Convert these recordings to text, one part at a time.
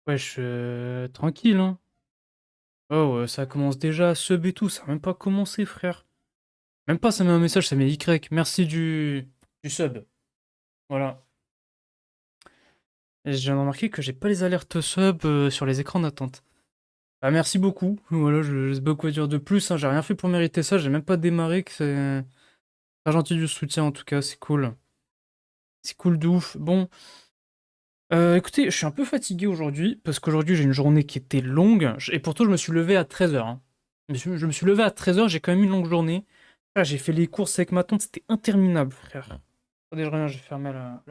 Wesh, tranquille, hein. Oh, ça commence déjà à sub et tout, ça a même pas commencé, frère. Même pas, ça met un message, ça met Y. Merci du sub. Voilà. Et je viens de remarquer que j'ai pas les alertes sub sur les écrans d'attente. Bah, merci beaucoup. Voilà, je sais pas quoi dire de plus, hein. J'ai rien fait pour mériter ça, j'ai même pas démarré, que c'est très gentil du soutien en tout cas, c'est cool. C'est cool de ouf. Bon, écoutez, je suis un peu fatigué aujourd'hui, parce qu'aujourd'hui j'ai une journée qui était longue, et pourtant je me suis levé à 13h, hein. Je me suis levé à 13h, j'ai quand même une longue journée. Ah, j'ai fait les courses avec ma tante, c'était interminable, frère. Attendez, je reviens, j'ai fermé la...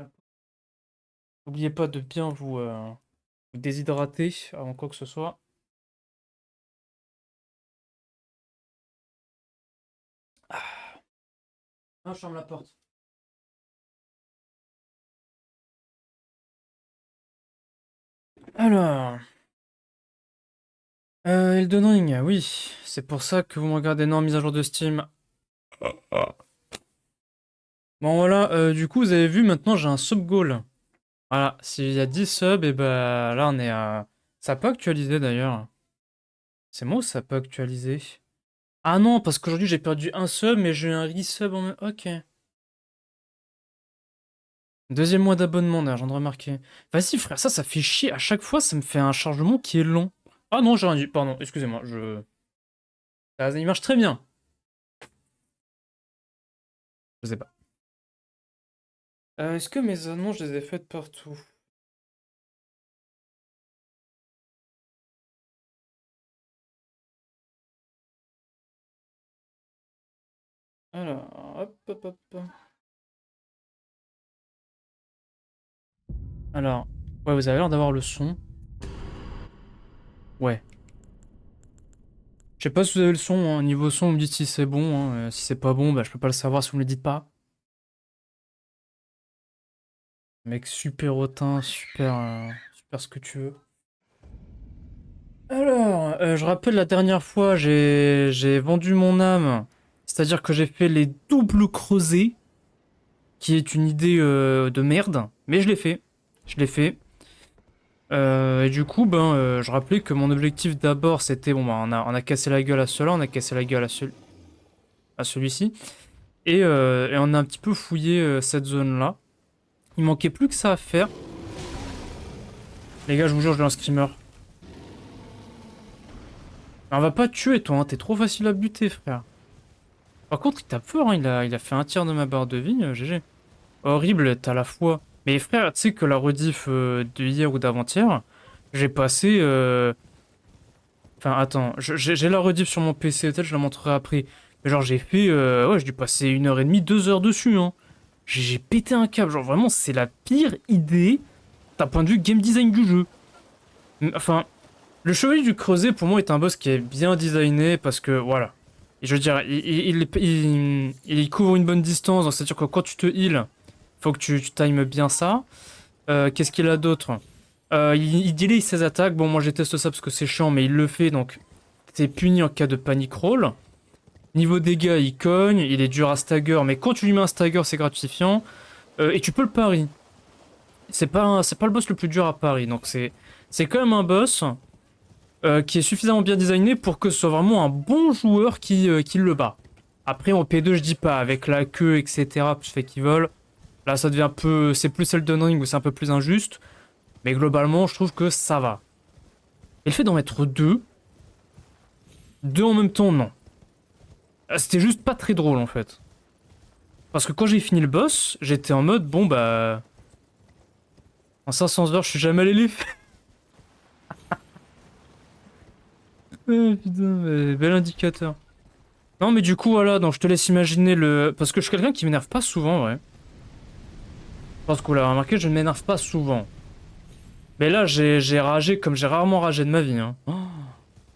N'oubliez pas de bien vous déshydrater avant quoi que ce soit. Ah, je ferme la porte. Alors, Elden Ring, oui, c'est pour ça que vous me regardez. Non, mise à jour de Steam. Bon, voilà, du coup, vous avez vu, maintenant j'ai un sub goal. Voilà, s'il y a 10 subs, et bah là on est à... Ça peut actualiser d'ailleurs. C'est moi ou ça peut actualiser? Ah non, parce qu'aujourd'hui j'ai perdu un sub, mais j'ai eu un resub en même... Ok. Deuxième mois d'abonnement, d'ailleurs, je viens de remarquer. Vas-y frère, ça fait chier. À chaque fois, ça me fait un chargement qui est long. Ah non, j'ai rien dit. Pardon, excusez-moi. Ah, il marche très bien. Je sais pas. Est-ce que mes annonces, je les ai faites partout? Alors, hop, hop, hop. Alors, ouais, vous avez l'air d'avoir le son. Ouais. Je sais pas si vous avez le son, hein. Niveau son, vous me dites si c'est bon, hein. Si c'est pas bon, bah je peux pas le savoir si vous me le dites pas. Mec, super hautain, super ce que tu veux. Alors, je rappelle la dernière fois, j'ai vendu mon âme. C'est-à-dire que j'ai fait les doubles creusets, qui est une idée de merde, mais je l'ai fait. Je l'ai fait. Et du coup, ben, je rappelais que mon objectif d'abord, c'était, bon, bah, on a cassé la gueule à ceux-là, on a cassé la gueule à celui-ci, et on a un petit peu fouillé cette zone-là. Il manquait plus que ça à faire. Les gars, je vous jure, je veux un screamer. On va pas te tuer, toi, hein, t'es trop facile à buter, frère. Par contre, il tape fort, hein, il a fait un tiers de ma barre de vie, GG. Horrible, t'as la foi. Mais frère, tu sais que la rediff de hier ou d'avant-hier, j'ai passé... Enfin, attends, j'ai la rediff sur mon PC, peut-être je la montrerai après. Mais genre, j'ai fait... Ouais, j'ai dû passer 1h30, 2 heures dessus, hein. J'ai pété un câble, genre vraiment, c'est la pire idée d'un point de vue game design du jeu. Enfin, le Chevalier du Creuset, pour moi, est un boss qui est bien designé, parce que, voilà. Et je veux dire, il couvre une bonne distance, donc c'est-à-dire que quand tu te heal, faut que tu times bien ça. Qu'est-ce qu'il a d'autre? Il delay ses attaques. Bon, moi, je déteste ça parce que c'est chiant, mais il le fait, donc t'es puni en cas de panic roll. Niveau dégâts, il cogne, il est dur à stagger, mais quand tu lui mets un stagger, c'est gratifiant. Et tu peux le pari. C'est pas le boss le plus dur à pari, donc c'est quand même un boss qui est suffisamment bien designé pour que ce soit vraiment un bon joueur qui le bat. Après, en P2, je dis pas, avec la queue, etc., plus fait qu'ils volent, là, ça devient un peu... C'est plus Elden Ring où c'est un peu plus injuste, mais globalement, je trouve que ça va. Et le fait d'en mettre deux en même temps, non. C'était juste pas très drôle, en fait. Parce que quand j'ai fini le boss, j'étais en mode, bon, bah... En 500 heures, je suis jamais allé les faire. Putain, mais bel indicateur. Non, mais du coup, voilà, donc je te laisse imaginer le... Parce que je suis quelqu'un qui m'énerve pas souvent, ouais. Parce que vous l'avez remarqué, je ne m'énerve pas souvent. Mais là, j'ai ragé comme j'ai rarement ragé de ma vie, hein. Oh,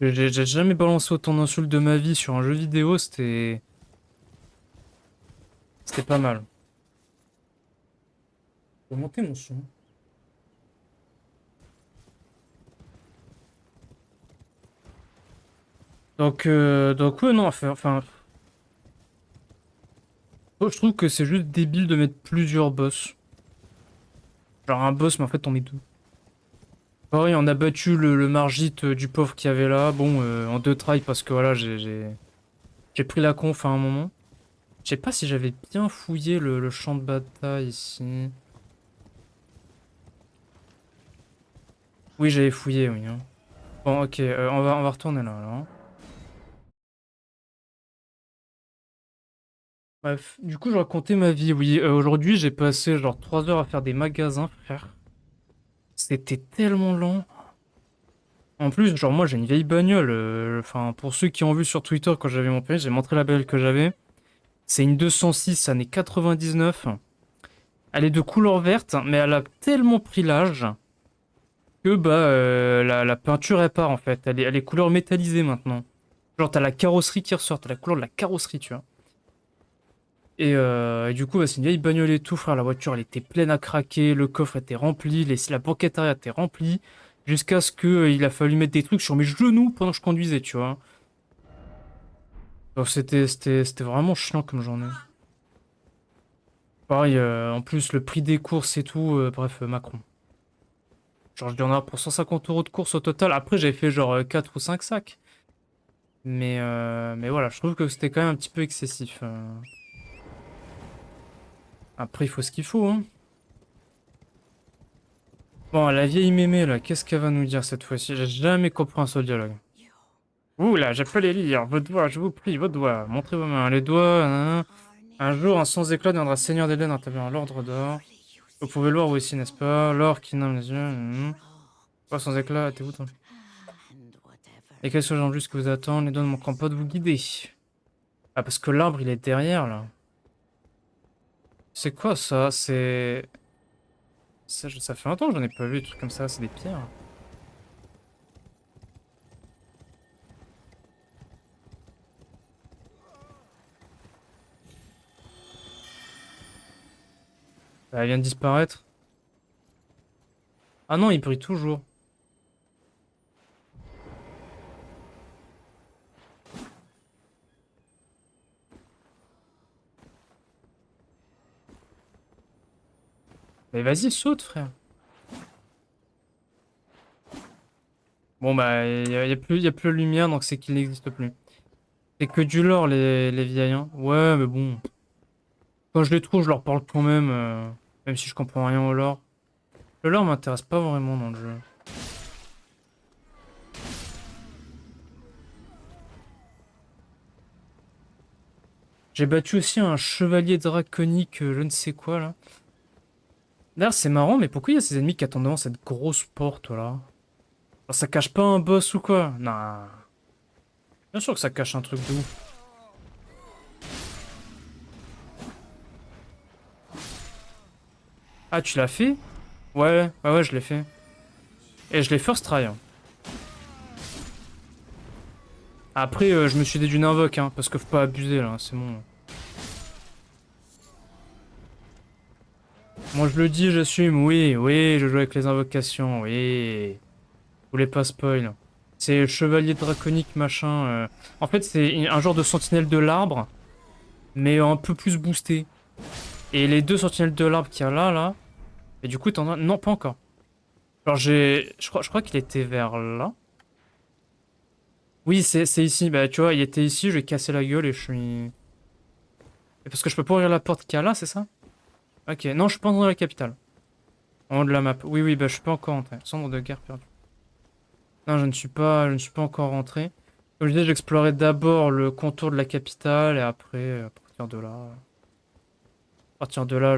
j'ai jamais balancé autant d'insultes de ma vie sur un jeu vidéo, c'était pas mal. Je vais monter mon son. Donc ouais, non, enfin, moi, je trouve que c'est juste débile de mettre plusieurs boss. Genre un boss, mais en fait, on met deux. Pareil, on a battu le Margit du pauvre qu'il y avait là. Bon, en deux tries parce que voilà, j'ai pris la conf à un moment. Je sais pas si j'avais bien fouillé le champ de bataille ici. Oui, j'avais fouillé, oui, hein. Bon, ok, on va retourner là, alors. Bref, du coup, je racontais ma vie, oui. Aujourd'hui, j'ai passé genre 3 heures à faire des magasins, frère. C'était tellement lent. En plus, genre, moi, j'ai une vieille bagnole. Enfin, pour ceux qui ont vu sur Twitter quand j'avais mon permis, j'ai montré la bagnole que j'avais. C'est une 206 année 99. Elle est de couleur verte, mais elle a tellement pris l'âge que bah la peinture est part en fait. Elle est couleur métallisée maintenant. Genre, t'as la carrosserie qui ressort, t'as la couleur de la carrosserie, tu vois. Et du coup, bah, c'est une vieille bagnole et tout, frère. La voiture, elle était pleine à craquer, le coffre était rempli, la banquette arrière était remplie, jusqu'à ce que il a fallu mettre des trucs sur mes genoux pendant que je conduisais, tu vois. Donc c'était vraiment chiant comme journée. Pareil, en plus, le prix des courses et tout, bref, Macron. Genre, je dû en avoir pour 150 euros de course au total. Après, j'avais fait genre 4 ou 5 sacs. Mais voilà, je trouve que c'était quand même un petit peu excessif. Après, il faut ce qu'il faut, hein. Bon, la vieille mémé, là, qu'est-ce qu'elle va nous dire cette fois-ci? J'ai jamais compris un seul dialogue. Ouh là, j'ai pas les lire. Vos doigts, je vous prie, vos doigts. Montrez vos mains. Les doigts, hein. Un jour, un sans éclat deviendra seigneur d'Hélène en tablier l'ordre d'or. Vous pouvez le voir aussi, n'est-ce pas? L'or qui nomme les yeux. Pas sans éclat, t'es où, toi? Et quels sont les enjeux que vous attendent? Les doigts ne manqueront pas de vous guider. Ah, parce que l'arbre, il est derrière, là. C'est quoi, ça? Ça fait longtemps que j'en ai pas vu, des trucs comme ça. C'est des pierres. Ah, elle vient de disparaître. Ah non, il brille toujours. Mais vas-y, saute, frère. Bon, bah, y a plus de lumière, donc c'est qu'il n'existe plus. C'est que du lore, les vieilles, hein. Ouais, mais bon. Quand je les trouve, je leur parle quand même, même si je comprends rien au lore. Le lore m'intéresse pas vraiment dans le jeu. J'ai battu aussi un chevalier draconique, je ne sais quoi, là. D'ailleurs, c'est marrant, mais pourquoi il y a ces ennemis qui attendent devant cette grosse porte, là? Genre, ça cache pas un boss ou quoi? Nah. Bien sûr que ça cache un truc de ouf. Ah, tu l'as fait? Ouais, je l'ai fait. Et je l'ai first try, hein. Après, je me suis déduit d'une invoque, hein, parce que faut pas abuser, là, c'est bon. Moi, je le dis, j'assume, oui, je joue avec les invocations, oui. Je voulais pas spoil. C'est chevalier draconique, machin. En fait, c'est un genre de sentinelle de l'arbre, mais un peu plus boosté. Et les deux sentinelles de l'arbre qu'il y a là, et du coup, t'en as... Non, pas encore. Alors, je crois qu'il était vers là. Oui, c'est ici. Bah, tu vois, il était ici, je lui ai cassé la gueule et je suis... Et parce que je peux pas ouvrir la porte qu'il y a là, c'est ça? Ok, non, je suis pas dans la capitale. En haut de la map. Oui, bah, je suis pas encore rentré. Centre de guerre perdu. Non, je ne suis pas encore rentré. Comme je disais, j'explorais d'abord le contour de la capitale et après, à partir de là,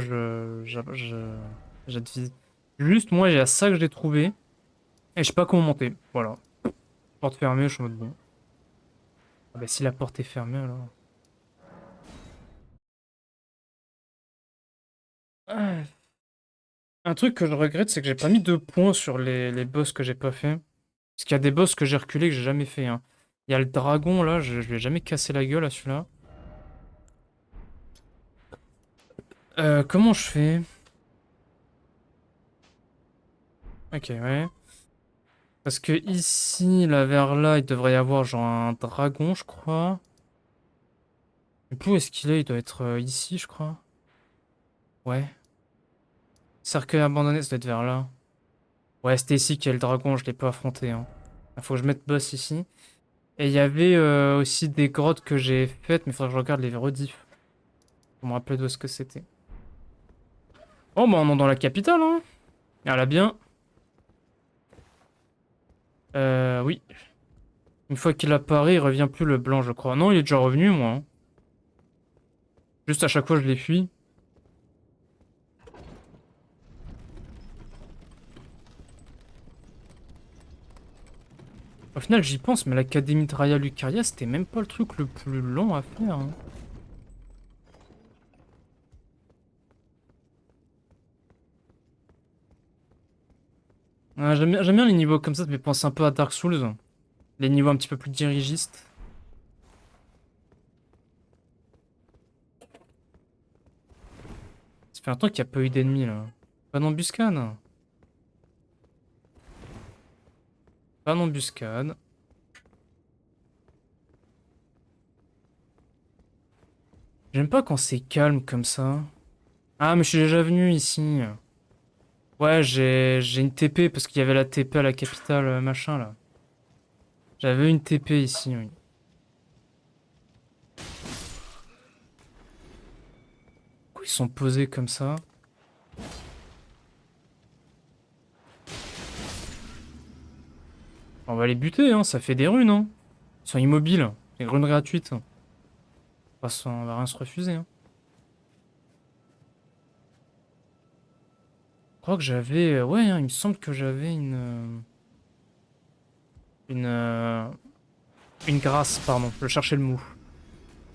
j'advise. Juste, moi, il y a ça que j'ai trouvé et je sais pas comment monter. Voilà. Porte fermée, je suis en mode bon. Ah bah, si la porte est fermée, alors. Ah. Un truc que je regrette, c'est que j'ai pas mis de points sur les boss que j'ai pas fait. Parce qu'il y a des boss que j'ai reculés que j'ai jamais fait, hein. Il y a le dragon là, je lui ai jamais cassé la gueule à celui-là. Comment je fais? Ok, ouais. Parce que ici, là, vers là, il devrait y avoir genre un dragon, je crois. Et puis où est-ce qu'il est? Il doit être ici, je crois. Ouais. Cercueil abandonné, ça doit être vers là. Ouais, c'était ici qu'il y a le dragon, je l'ai pas affronté. Hein. Faut que je mette boss ici. Et il y avait aussi des grottes que j'ai faites, mais il faudrait que je regarde les rediffs. Pour me rappeler d'où est-ce que c'était. Oh, bah on est dans la capitale, hein. Elle a bien. Oui. Une fois qu'il apparaît, il revient plus le blanc, je crois. Non, il est déjà revenu, moi. Hein. Juste à chaque fois, je les fuis. Au final, j'y pense, mais l'Académie de Raya Lucaria, c'était même pas le truc le plus long à faire. Hein. J'aime bien les niveaux comme ça me fait penser un peu à Dark Souls. Les niveaux un petit peu plus dirigistes. Ça fait un temps qu'il n'y a pas eu d'ennemis là. Pas d'embuscade. Pas d'embuscade. J'aime pas quand c'est calme comme ça. Ah, mais je suis déjà venu ici. Ouais, j'ai une TP parce qu'il y avait la TP à la capitale, machin là. J'avais une TP ici, oui. Pourquoi ils sont posés comme ça? On va les buter, hein, ça fait des runes, hein. Ils sont immobiles, des runes gratuites. On va rien se refuser, hein. Je crois que j'avais... ouais, hein, il me semble que j'avais une... euh, une grâce, pardon. Je cherchais le mot.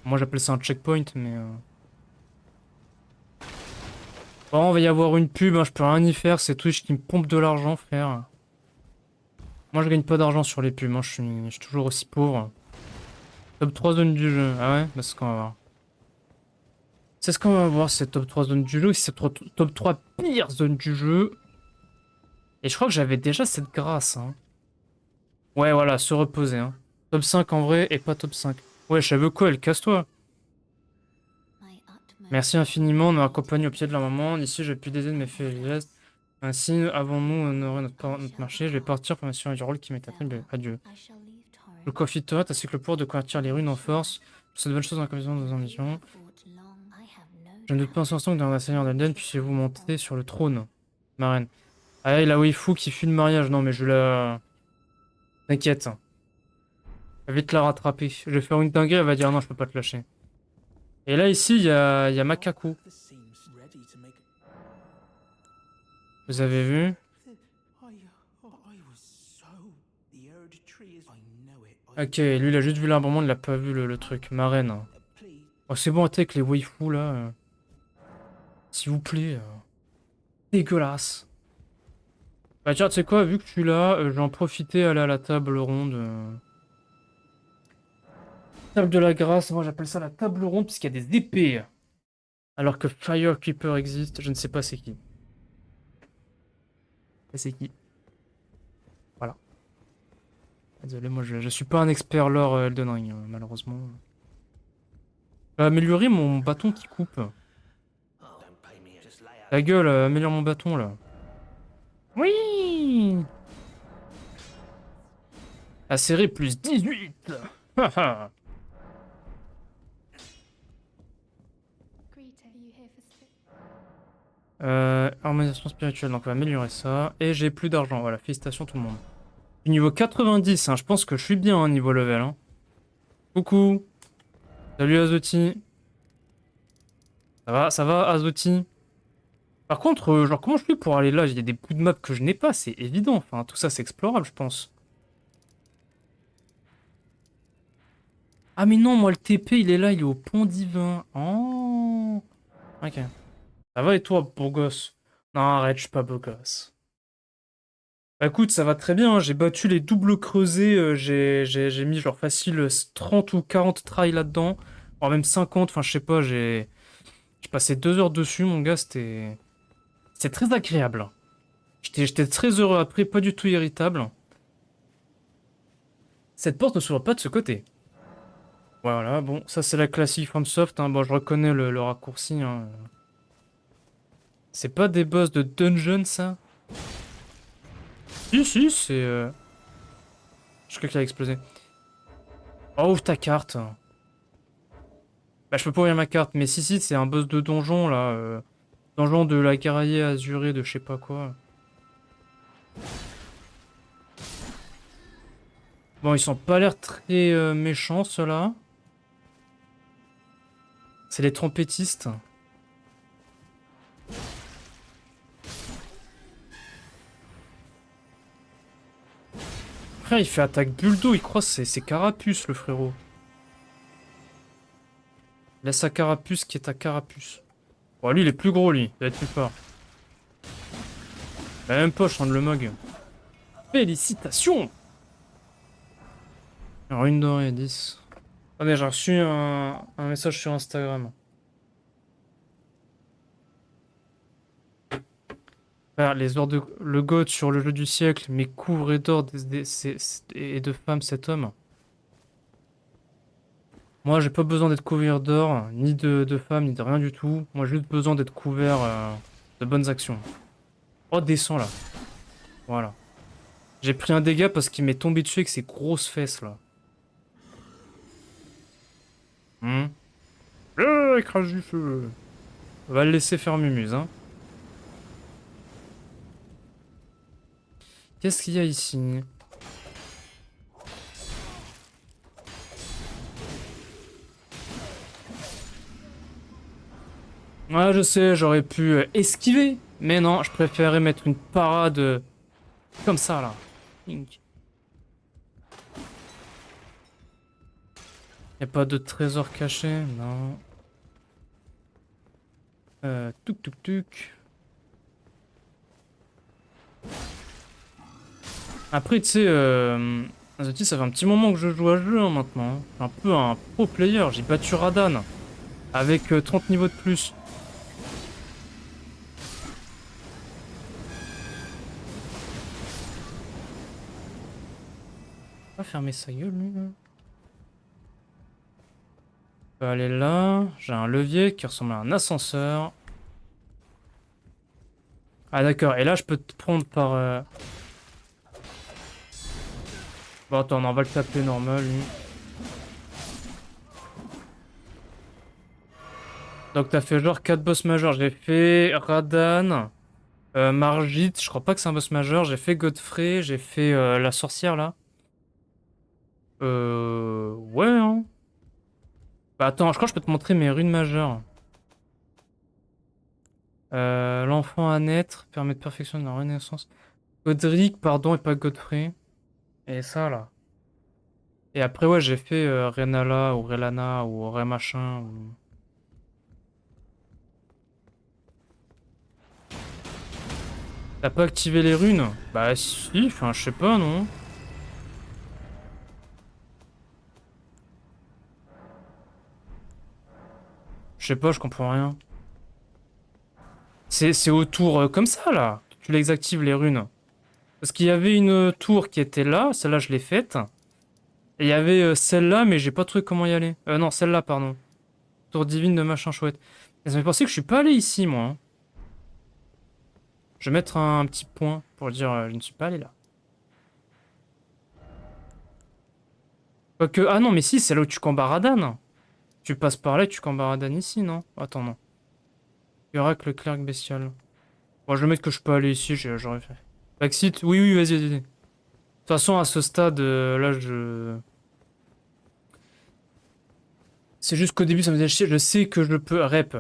Moi, j'appelle ça un checkpoint, mais... Bon, on va y avoir une pub, hein, je peux rien y faire. C'est Twitch qui me pompe de l'argent, frère. Moi, je gagne pas d'argent sur les pubs. Hein, je suis toujours aussi pauvre. Top 3 zones du jeu. Ah ouais? Bah, c'est ce qu'on va voir. C'est ce qu'on va voir, c'est top 3 zones du jeu. C'est top 3 pires zones du jeu. Et je crois que j'avais déjà cette grâce, hein. Ouais, voilà, se reposer, hein. Top 5 en vrai et pas top 5. Ouais, je savais quoi, elle casse-toi. Merci infiniment de m'accompagner au pied de la maman. Ici, je puis décider de mes faits et gestes. Ainsi, avons-nous honoré notre marché. Je vais partir pour m'assurer du rôle qui m'est attribué. Adieu. Le coffee turret ainsi que le pouvoir de convertir les runes en force. C'est de bonnes choses dans la commission de nos ambitions. Je ne doute pas un instant que dans la Seigneur d'Alden, puissiez-vous monter sur le trône, ma reine. Ah, il y a la waifu qui fuit le mariage. Non, mais je la... T'inquiète. Elle va vite la rattraper. Je vais faire une dinguerie, elle va dire non, je peux pas te lâcher. Et là, ici, il y a Makaku. Vous avez vu? Ok, lui, il a juste vu l'arbrement, il a pas vu le truc. Ma reine. Oh, c'est bon, avec les waifus, là. S'il vous plaît. Dégueulasse. Bah tiens, tu sais quoi, vu que je suis là, je vais en profiter, aller à la table ronde. Table de la grâce, moi j'appelle ça la table ronde, parce qu'il y a des épées. Alors que Firekeeper existe, je ne sais pas c'est qui. C'est qui? Voilà. Désolé, moi je suis pas un expert lore Elden Ring, malheureusement. Je vais améliorer mon bâton qui coupe. Ta gueule, améliore mon bâton là. Oui! Acéré plus 18! Haha. Harmonisation spirituelle, donc on va améliorer ça. Et j'ai plus d'argent, voilà, félicitations tout le monde. Niveau 90, hein, je pense que je suis bien niveau level. Hein. Coucou! Salut Azoti! Ça va Azoti? Par contre, genre comment je fais pour aller là? Il y a des bouts de map que je n'ai pas, c'est évident. Enfin, tout ça c'est explorable, je pense. Ah mais non, moi le TP il est là, il est au pont divin. Oh! Ok. Ça va et toi, beau gosse? Non, arrête, je suis pas beau gosse. Bah écoute, ça va très bien, hein, j'ai battu les doubles creusets, j'ai mis genre facile 30 ou 40 tries là-dedans, voire même 50, enfin je sais pas, j'ai passé 2 heures dessus mon gars, c'était très agréable. J'étais très heureux après, pas du tout irritable. Cette porte ne s'ouvre pas de ce côté. Voilà, bon, ça c'est la classique FromSoft, hein, bon je reconnais le raccourci, hein. C'est pas des boss de dungeon ça? Si, si, c'est... Je crois qu'il a explosé. Oh, ouvre ta carte. Bah, je peux pas ouvrir ma carte, mais si, si, c'est un boss de donjon, là. Donjon de la guerrier azurée de je sais pas quoi. Bon, ils sont pas l'air très méchants, ceux-là. C'est les trompettistes. Frère, il fait attaque buldo, il croit que c'est carapuce, le frérot. Il a sa carapuce qui est ta carapuce. Bon, lui, il est plus gros, lui. Il va être plus fort. La même poche, hein, de le mug. Félicitations! Alors, une dorée, 10. Attendez, j'ai reçu un message sur Instagram. Frère, les ordres de... Le god sur le jeu du siècle, mais couvre et d'or et de femmes, cet homme. Moi, j'ai pas besoin d'être couvert d'or, ni de femmes, ni de rien du tout. Moi, j'ai juste besoin d'être couvert de bonnes actions. Oh, descends là. Voilà. J'ai pris un dégât parce qu'il m'est tombé dessus avec ses grosses fesses là. Hmm. Écrase du feu. On va le laisser faire mumuse, hein. Qu'est-ce qu'il y a ici? Ouais, je sais, j'aurais pu esquiver. Mais non, je préférais mettre une parade comme ça là. Pink. Y a pas de trésor caché? Non. Tuk tuk tuk. Après, tu sais, Azoti, ça fait un petit moment que je joue à ce jeu hein, maintenant. Je suis un peu un pro player. J'ai battu Radan avec 30 niveaux de plus. Va fermer sa gueule, lui. Là. Je peux aller là. J'ai un levier qui ressemble à un ascenseur. Ah, d'accord. Et là, je peux te prendre par. Bon, attends, on va le taper normal, lui. Donc, t'as fait genre 4 boss majeurs. J'ai fait Radan, Margit. Je crois pas que c'est un boss majeur. J'ai fait Godfrey. J'ai fait la sorcière, là. Ouais, hein. Bah, attends, je crois que je peux te montrer mes runes majeures. L'enfant à naître permet de perfectionner la renaissance. Godric, pardon, et pas Godfrey. Et ça, là. Et après, ouais, j'ai fait Renala ou Relana ou Ré machin. T'as pas activé les runes? Bah si, enfin, je sais pas, non? Je sais pas, je comprends rien. C'est au tour comme ça, là. Tu les actives, les runes. Parce qu'il y avait une tour qui était là, celle-là, je l'ai faite. Et il y avait celle-là, mais j'ai pas trouvé comment y aller. Non, celle-là, pardon. Tour divine de machin chouette. Et ça me fait penser que je suis pas allé ici, moi. Hein. Je vais mettre un petit point pour dire je ne suis pas allé là. Quoique, ah non, mais si, c'est là où tu combats Radan. Tu passes par là et tu combats Radan ici, non? Attends, non. Oracle, clerc bestial. Bon, je vais mettre que je peux aller ici, j'aurais fait. Backseat, oui, oui, vas-y, vas-y. De toute façon, à ce stade, là, je... C'est juste qu'au début, ça me faisait chier, je sais que je peux... Rep.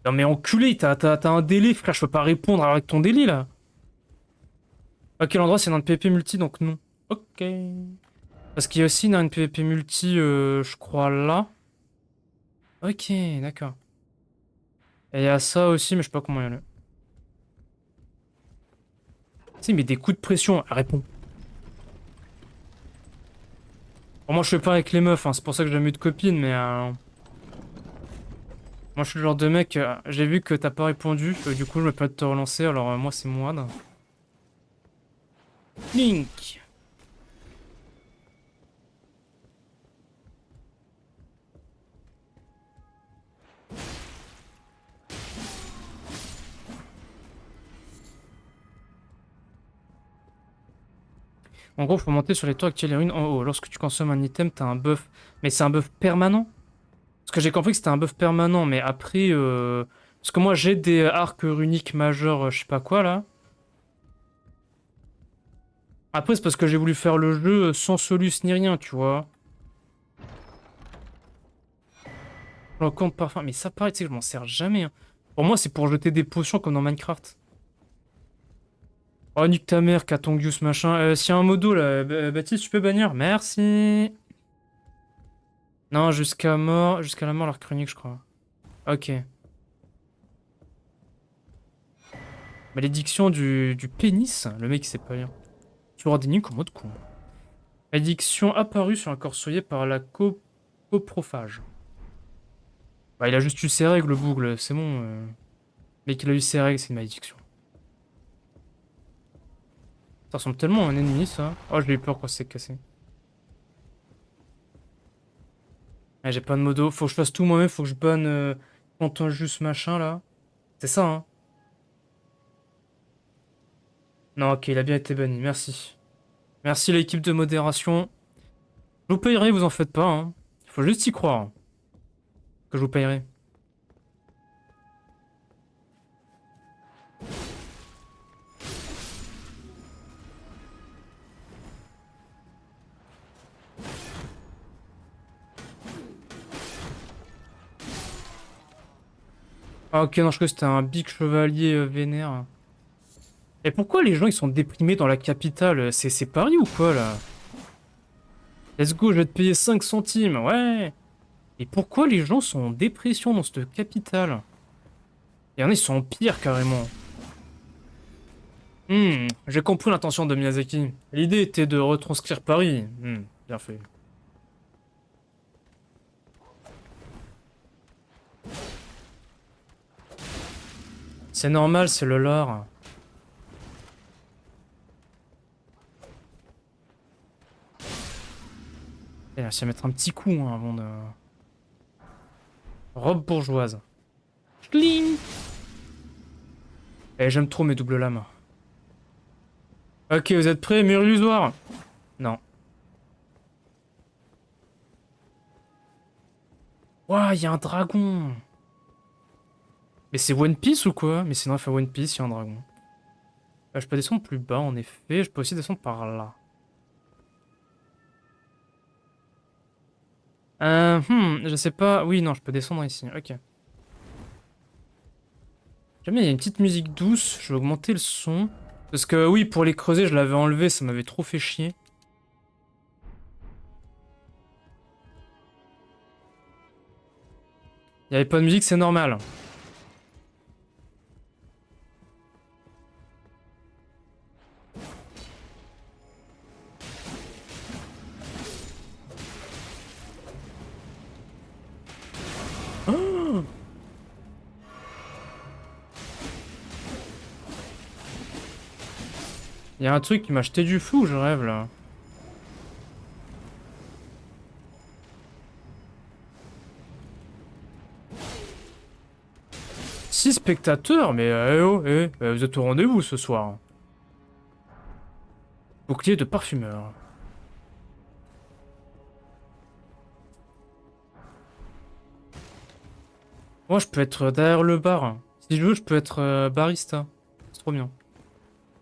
Non mais enculé, t'as un délai, frère, je peux pas répondre avec ton délai, là. À quel endroit c'est dans le PvP multi, donc non. Ok. Parce qu'il y a aussi dans une PvP multi, je crois, là. Ok, d'accord. Et il y a ça aussi, mais je sais pas comment y aller. Si, mais des coups de pression, elle répond. Bon, moi, je fais pas avec les meufs, hein, c'est pour ça que j'ai jamais eu de copine, mais... Moi, je suis le genre de mec, j'ai vu que t'as pas répondu, du coup, je me permets de te relancer, alors moi, c'est moi. Link. En gros, faut monter sur les toits actuels les ruines en haut. Lorsque tu consommes un item, t'as un buff. Mais c'est un buff permanent? Parce que j'ai compris que c'était un buff permanent, mais après... Parce que moi, j'ai des arcs runiques majeurs, je sais pas quoi, là. Après, c'est parce que j'ai voulu faire le jeu sans solus ni rien, tu vois. Le compte parfum. Mais ça, pareil, tu sais, je m'en sers jamais, hein. Pour moi, c'est pour jeter des potions comme dans Minecraft. Oh, nique ta mère, Katongius, machin. S'il y a un modo, là, Baptiste, tu peux bannir? Merci. Non, jusqu'à mort... Jusqu'à la mort, l'arc runique, je crois. Ok. Malédiction du pénis. Le mec, il sait pas lire. Tu auras des nuques en mode con. Malédiction apparue sur un corps souillé par la coprophage. Bah, il a juste eu ses règles, le bougle, c'est bon. Dès qu'il a eu ses règles, c'est une malédiction. Ça ressemble tellement à un ennemi, ça. Oh, j'ai eu peur quand c'est cassé. Ouais, j'ai pas de modo. Faut que je fasse tout moi-même. Faut que je banne Quentin juste machin, là. C'est ça, hein. Non, ok, il a bien été banni. Merci. Merci, l'équipe de modération. Je vous payerai, vous en faites pas, hein. Faut juste y croire, hein, que je vous payerai. Ah, ok, non, je crois que c'était un big chevalier vénère. Et pourquoi les gens ils sont déprimés dans la capitale? C'est Paris ou quoi là? Let's go, je vais te payer 5 centimes, ouais. Et pourquoi les gens sont en dépression dans cette capitale? Il y en a, ils sont en pire carrément. J'ai compris l'intention de Miyazaki. L'idée était de retranscrire Paris. Bien fait. C'est normal, c'est le lore. Il va se mettre un petit coup hein, avant de... Robe bourgeoise. Schling. Eh, j'aime trop mes doubles lames. Ok, vous êtes prêts, mur illusoire? Non. Ouah, il y a un dragon. Mais c'est One Piece ou quoi? Mais sinon, il fait One Piece, il y a un dragon. Je peux descendre plus bas, en effet. Je peux aussi descendre par là. Je sais pas. Oui, non, je peux descendre ici. Ok. Jamais, il y a une petite musique douce. Je vais augmenter le son. Parce que oui, pour les creuser, je l'avais enlevé. Ça m'avait trop fait chier. Il n'y avait pas de musique, c'est normal. Oh, il y a un truc qui m'a jeté du fou, je rêve là. Six spectateurs, mais vous êtes au rendez-vous ce soir. Bouclier de parfumeur. Moi, je peux être derrière le bar. Si je veux, je peux être barista. C'est trop bien.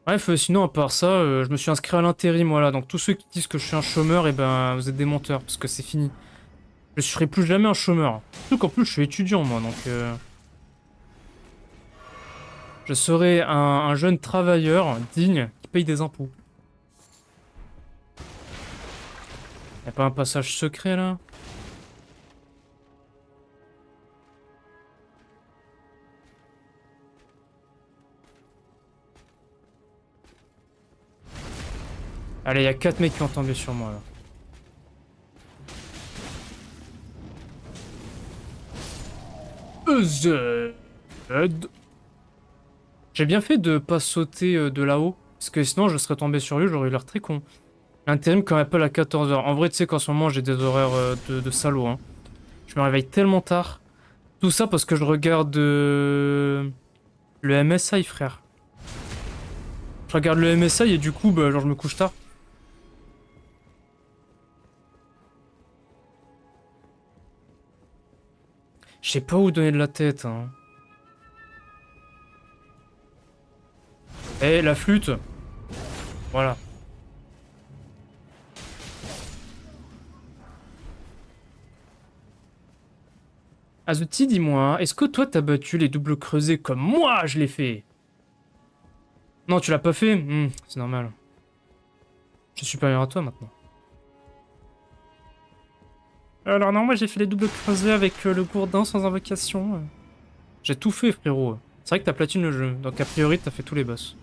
Bref, sinon, à part ça, je me suis inscrit à l'intérim, voilà. Donc, tous ceux qui disent que je suis un chômeur, et ben, vous êtes des menteurs, parce que c'est fini. Je serai plus jamais un chômeur. Surtout qu'en plus, je suis étudiant, moi, donc... je serai un jeune travailleur digne qui paye des impôts. Y'a pas un passage secret, là? Allez, y'a 4 mecs qui ont tombé sur moi, là. Z. J'ai bien fait de pas sauter de là-haut, parce que sinon je serais tombé sur lui, j'aurais eu l'air très con. L'intérim quand appelle à 14 h. En vrai, tu sais qu'en ce moment j'ai des horaires de salaud. Hein. Je me réveille tellement tard. Tout ça parce que je regarde le MSI, frère. Je regarde le MSI et du coup, bah, genre je me couche tard. Je sais pas où donner de la tête, hein. Eh, la flûte. Voilà. Azuti, dis-moi, est-ce que toi t'as battu les doubles creusés comme moi je l'ai fait? Non, tu l'as pas fait? C'est normal. Je suis supérieur à toi maintenant. Alors non, moi j'ai fait les doubles creusés avec le gourdin sans invocation. J'ai tout fait, frérot. C'est vrai que t'as platine le jeu, donc a priori t'as fait tous les boss.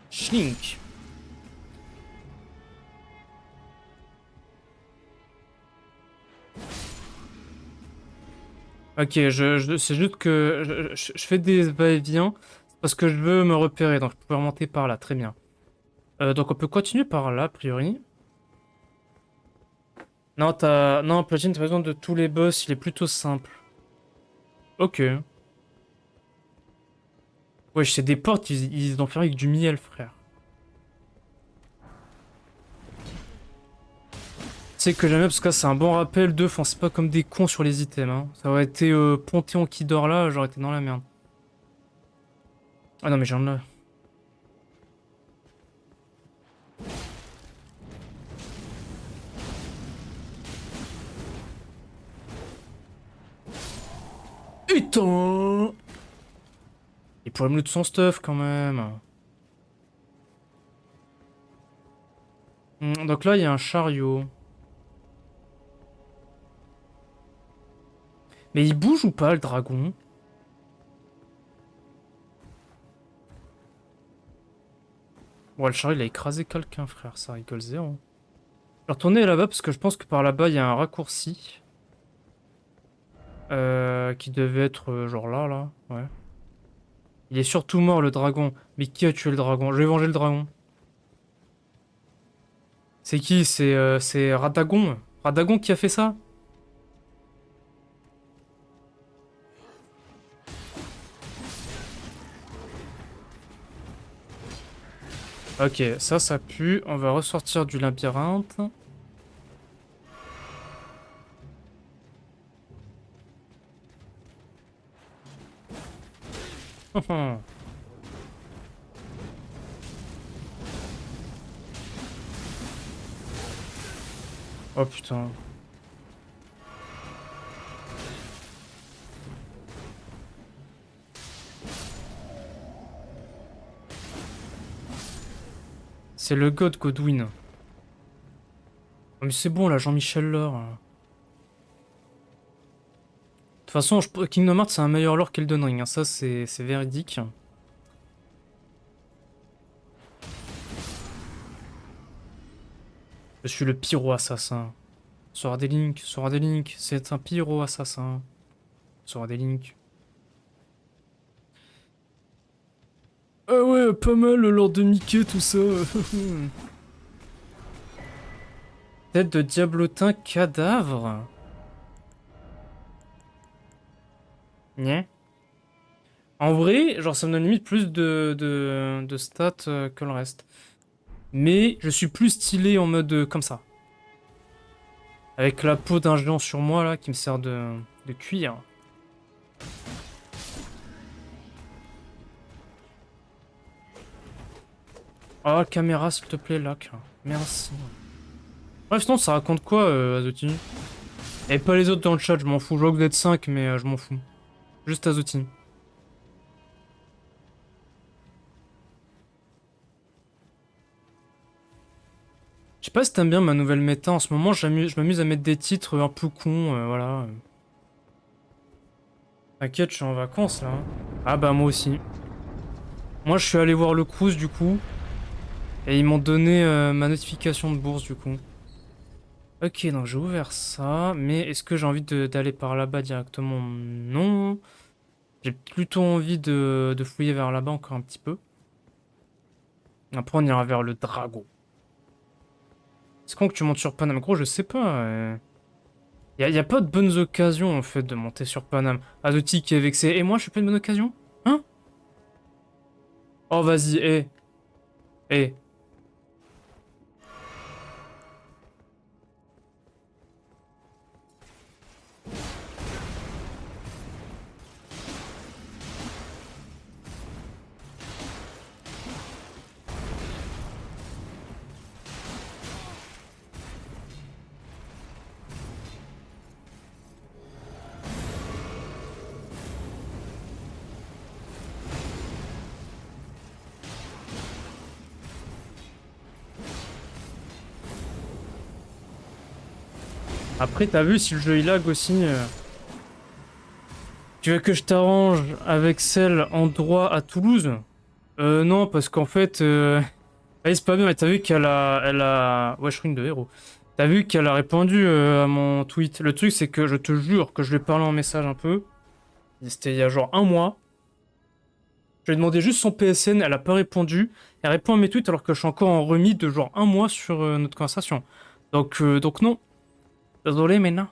Schlink. Ok, c'est juste que je fais des va-et-vient parce que je veux me repérer, donc je peux remonter par là, très bien. Donc on peut continuer par là, a priori. Non, Non, Platine, t'as raison de tous les boss, il est plutôt simple. Ok. Wesh, c'est des portes, ils ont fait avec du miel, frère. Tu sais que j'aime bien parce que c'est un bon rappel de foncez pas comme des cons sur les items. Hein. Ça aurait été Panthéon qui dort là, j'aurais été dans la merde. Ah non, mais j'en ai. Putain! Il pourrait me loot son stuff quand même. Donc là, il y a un chariot. Mais il bouge ou pas, le dragon? Bon, le chariot, il a écrasé quelqu'un, frère. Ça rigole zéro. Je vais retourner là-bas parce que je pense que par là-bas, il y a un raccourci. Qui devait être genre là, là. Ouais. Il est surtout mort, le dragon. Mais qui a tué le dragon? Je vais venger le dragon. C'est qui? C'est Radagon. Radagon qui a fait ça? Ok, ça pue. On va ressortir du labyrinthe. Oh putain. C'est le god Godwin. Oh, mais c'est bon là, Jean-Michel lore. De toute façon, Kingdom Hearts c'est un meilleur lore qu'Elden Ring. Hein. Ça, c'est véridique. Je suis le pyro assassin. Sora des Link, Sora des Link, c'est un pyro assassin. Sora des Link. Ah ouais, pas mal le lore de Mickey, tout ça. Tête de diablotin cadavre. Nyeh. En vrai, genre ça me donne limite plus de stats que le reste. Mais je suis plus stylé en mode comme ça. Avec la peau d'un géant sur moi là qui me sert de cuir. Oh, caméra s'il te plaît, Lac. Merci. Bref, sinon ça raconte quoi, Azuti? Et pas les autres dans le chat, je m'en fous. Je vois que vous êtes 5, mais je m'en fous. Juste Azuti. Je sais pas si t'aimes bien ma nouvelle méta. En ce moment, je m'amuse à mettre des titres un peu cons, voilà. T'inquiète, je suis en vacances là. Ah bah moi aussi. Moi, je suis allé voir le cruise du coup. Et ils m'ont donné ma notification de bourse du coup. Ok, donc j'ai ouvert ça. Mais est-ce que j'ai envie d'aller par là-bas directement? Non. J'ai plutôt envie de fouiller vers là-bas encore un petit peu. Après, on ira vers le dragon. C'est quand que tu montes sur Paname? Gros, je sais pas. Y a pas de bonnes occasions en fait de monter sur Paname. Azoti qui est vexé. Et moi, je suis pas une bonne occasion? Hein? Oh, vas-y, eh. Après, t'as vu si le jeu il lag aussi. Tu veux que je t'arrange avec celle en droit à Toulouse? Non, parce qu'en fait, allez, c'est pas bien, mais t'as vu qu'elle a... Wesh, de héros. T'as vu qu'elle a répondu à mon tweet. Le truc, c'est que je te jure que je lui ai parlé en message un peu. C'était il y a genre un mois. Je lui ai demandé juste son PSN, elle a pas répondu. Elle répond à mes tweets alors que je suis encore en remis de genre un mois sur notre conversation. Donc non. Désolé, mais non.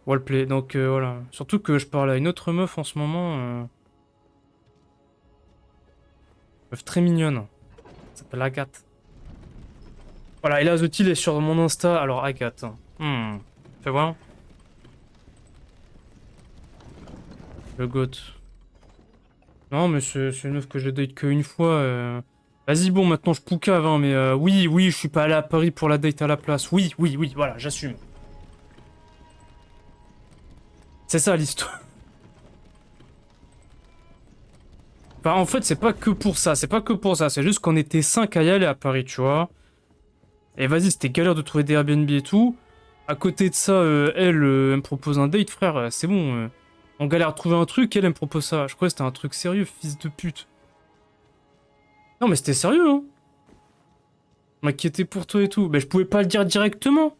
Wallplay, donc voilà. Surtout que je parle à une autre meuf en ce moment. Meuf très mignonne. Elle s'appelle Agathe. Voilà, et là, Zotil est sur mon Insta. Alors, Agathe. Fais voir. Le goth. Non, mais c'est une meuf que j'ai date qu'une fois. Vas-y, bon, maintenant je poucave, hein, mais oui, oui, je suis pas allé à Paris pour la date à la place. Oui, oui, oui, voilà, j'assume. C'est ça l'histoire. Enfin, en fait, c'est pas que pour ça, c'est pas que pour ça. C'est juste qu'on était 5 à y aller à Paris, tu vois. Et vas-y, c'était galère de trouver des Airbnb et tout. À côté de ça, elle me propose un date, frère, c'est bon. On galère à trouver un truc, elle me propose ça. Je crois que c'était un truc sérieux, fils de pute. Non, mais c'était sérieux, hein. Je m'inquiétais pour toi et tout. Mais je pouvais pas le dire directement.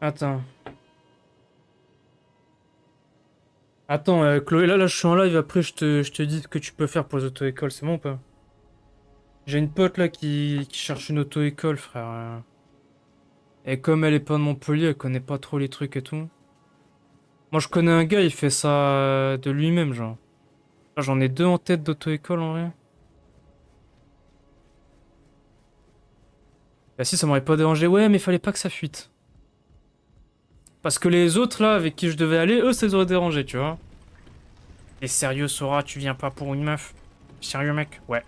Attends. Attends, Chloé, là, je suis en live. Après, je te dis ce que tu peux faire pour les auto-écoles. C'est bon ou pas? J'ai une pote là qui cherche une auto-école, frère. Et comme elle est pas de Montpellier, elle connaît pas trop les trucs et tout. Moi, je connais un gars, il fait ça de lui-même, genre. J'en ai deux en tête d'auto-école en vrai. Bah si, ça m'aurait pas dérangé. Ouais, mais fallait pas que ça fuite. Parce que les autres là, avec qui je devais aller, eux, ça les aurait dérangé, tu vois. T'es sérieux, Sora, tu viens pas pour une meuf? Sérieux, mec? Ouais.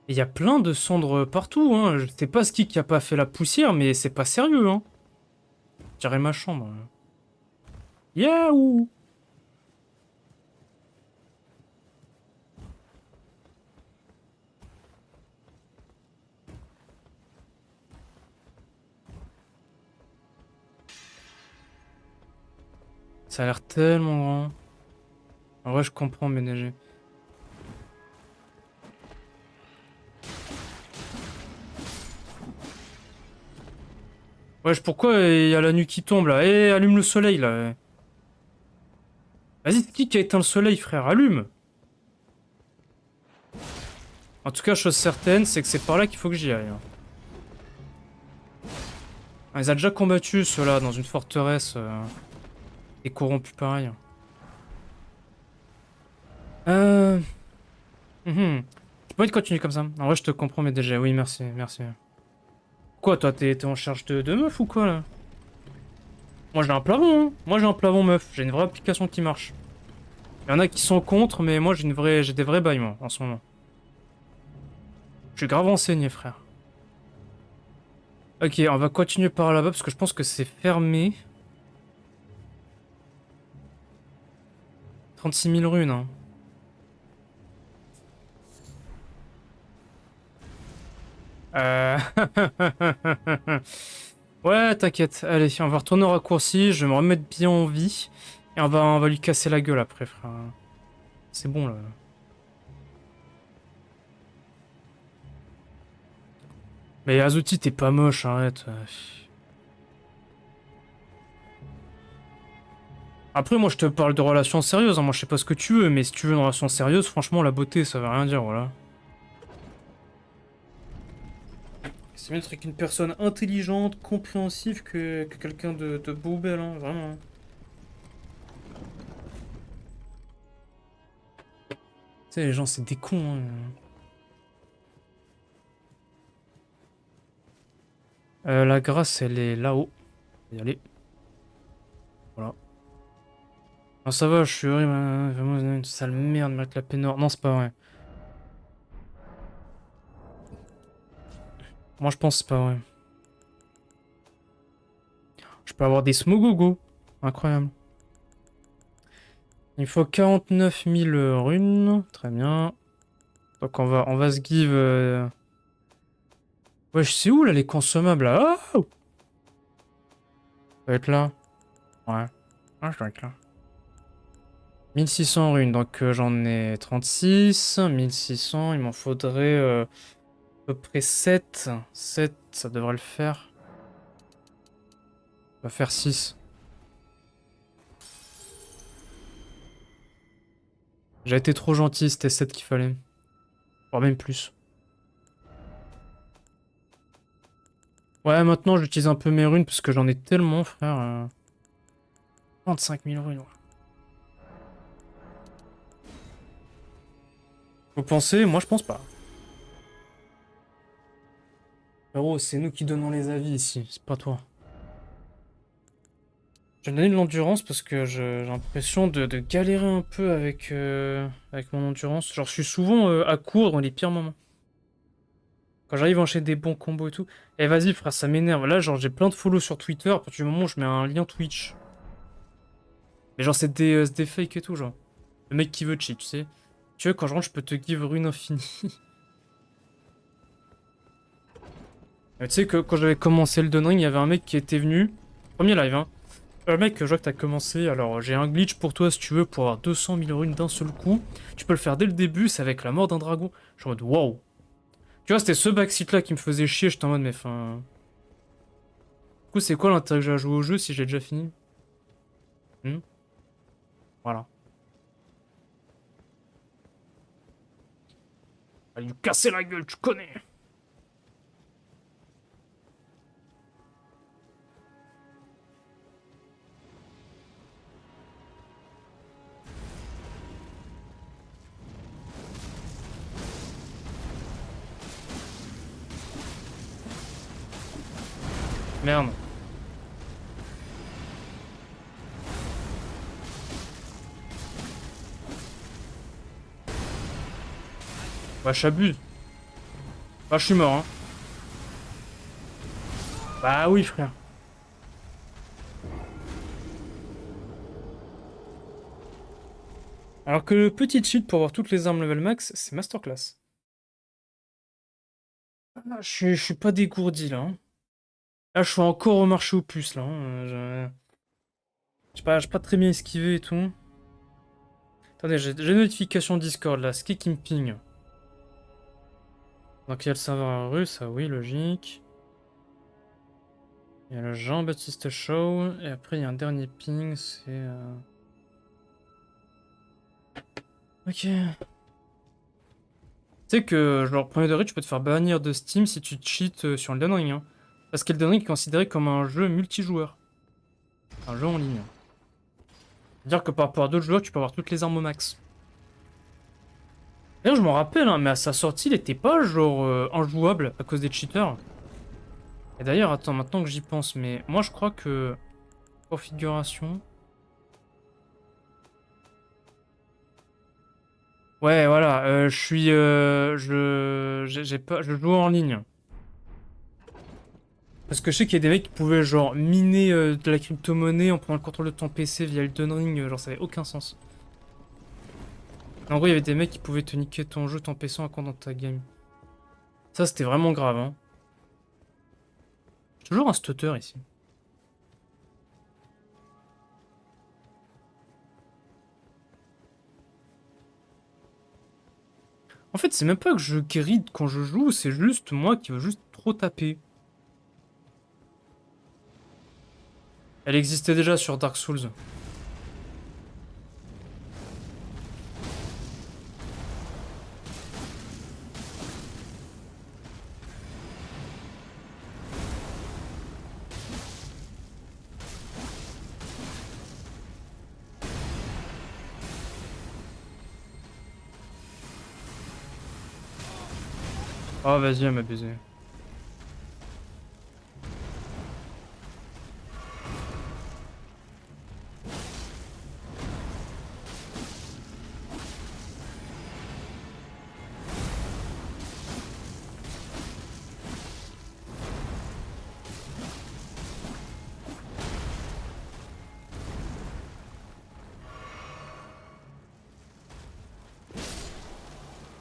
Il y a plein de cendres partout, hein. Je sais pas ce qui a pas fait la poussière, mais c'est pas sérieux, hein. Je dirais ma chambre. Yahoo! Ça a l'air tellement grand. En vrai, je comprends ménager. Wesh, pourquoi il y a la nuit qui tombe là? Eh, allume le soleil là. Vas-y, c'est qui a éteint le soleil, frère? Allume! En tout cas, chose certaine, c'est que c'est par là qu'il faut que j'y aille, hein. On les a déjà combattus, ceux-là, dans une forteresse. Et corrompus pareil. Euh... J'ai pas envie de continuer comme ça. En vrai, je te comprends, mais déjà, oui, merci, merci. Quoi, toi, t'es en charge de meuf ou quoi, là? Moi, j'ai un plafond, hein. Moi, j'ai un plafond meuf. J'ai une vraie application qui marche. Il y en a qui sont contre, mais moi, j'ai des vrais bails, moi, en ce moment. Je suis grave renseigné, frère. Ok, on va continuer par là-bas, parce que je pense que c'est fermé. 36 000 runes, hein. Euh... Ouais, t'inquiète. Allez, on va retourner au raccourci, je vais me remettre bien en vie. Et on va lui casser la gueule après, frère. C'est bon, là. Mais Azuti, t'es pas moche, arrête. Après, moi, je te parle de relations sérieuses, hein. Moi, je sais pas ce que tu veux, mais si tu veux une relation sérieuse, franchement, la beauté, ça veut rien dire, voilà. C'est mieux d'être avec une personne intelligente, compréhensive, que quelqu'un de beau ou belle, hein, vraiment. Tu sais, les gens, c'est des cons, hein. La grâce, elle est là-haut. On va y aller. Voilà. Ah, ça va, je suis horrible, hein. Vraiment une sale merde, mettre la pénore. Non, c'est pas vrai. Moi, je pense que c'est pas vrai. peux avoir des Smogogo. Incroyable. Il faut 49 000 runes. Très bien. Donc on va se give... Ouais, je sais où là les consommables là. Oh, ça va être là. Ouais. Ah, je dois être là. 1600 runes, donc j'en ai 36. 1600, il m'en faudrait à peu près 7. 7, ça devrait le faire. On va faire 6. J'ai été trop gentil, c'était 7 qu'il fallait. Voire même plus. Ouais, maintenant j'utilise un peu mes runes parce que j'en ai tellement, frère. 35 000 runes, ouais. Vous pensez? Moi je pense pas. Frérot, c'est nous qui donnons les avis ici, c'est pas toi. Je vais donner de l'endurance parce que j'ai l'impression de galérer un peu avec mon endurance. Genre, je suis souvent à court dans les pires moments. Quand j'arrive à enchaîner des bons combos et tout. Eh, vas-y, frère, ça m'énerve. Là, genre, j'ai plein de follow sur Twitter. À partir du moment où je mets un lien Twitch. Mais genre, c'est des fakes et tout, genre. Le mec qui veut cheat, tu sais. Tu vois, quand je rentre, je peux te give rune infinie. Tu sais que quand j'avais commencé le Ring, il y avait un mec qui était venu. Premier live, hein. Mec, je vois que t'as commencé, alors j'ai un glitch pour toi si tu veux pour avoir 200 000 runes d'un seul coup. Tu peux le faire dès le début, c'est avec la mort d'un dragon. Je suis en mode wow. Tu vois, c'était ce backseat là qui me faisait chier, j'étais en mode mais enfin. Du coup, c'est quoi l'intérêt que j'ai à jouer au jeu si j'ai déjà fini? Hmm. Voilà. Allez lui casser la gueule, tu connais. Merde. Bah, j'abuse. Bah, je suis mort, hein. Bah oui, frère. Alors que le petit cheat pour avoir toutes les armes level max, c'est masterclass. Ah, je suis pas dégourdi là, hein. Là, je suis encore au marché aux puces là, hein. J'ai pas très bien esquivé et tout. Attendez, j'ai une notification Discord là, ce qui me ping. Donc il y a le serveur russe, ah oui, logique. Il y a le Jean-Baptiste Show, et après il y a un dernier ping, c'est... Ok. Tu sais que, genre, premier degré, tu peux te faire bannir de Steam si tu cheats sur Elden Ring, hein. Parce qu'Elden Ring est considéré comme un jeu multijoueur. Un jeu en ligne. C'est-à-dire que par rapport à d'autres joueurs, tu peux avoir toutes les armes au max. D'ailleurs, je m'en rappelle, hein, mais à sa sortie, il était pas genre injouable à cause des cheaters. Et d'ailleurs, attends, maintenant que j'y pense, mais moi je crois que configuration. Ouais, voilà, je suis, j'ai pas, je joue en ligne. Parce que je sais qu'il y a des mecs qui pouvaient genre miner de la crypto-monnaie en prenant le contrôle de ton PC via Elden Ring, genre ça avait aucun sens. En gros, il y avait des mecs qui pouvaient te niquer ton jeu, ton PC en compte dans ta game. Ça, c'était vraiment grave, hein. J'ai toujours un stutter ici. En fait, c'est même pas que je grid quand je joue, c'est juste moi qui veux juste trop taper. Elle existait déjà sur Dark Souls. Oh, vas-y, elle m'a baisé.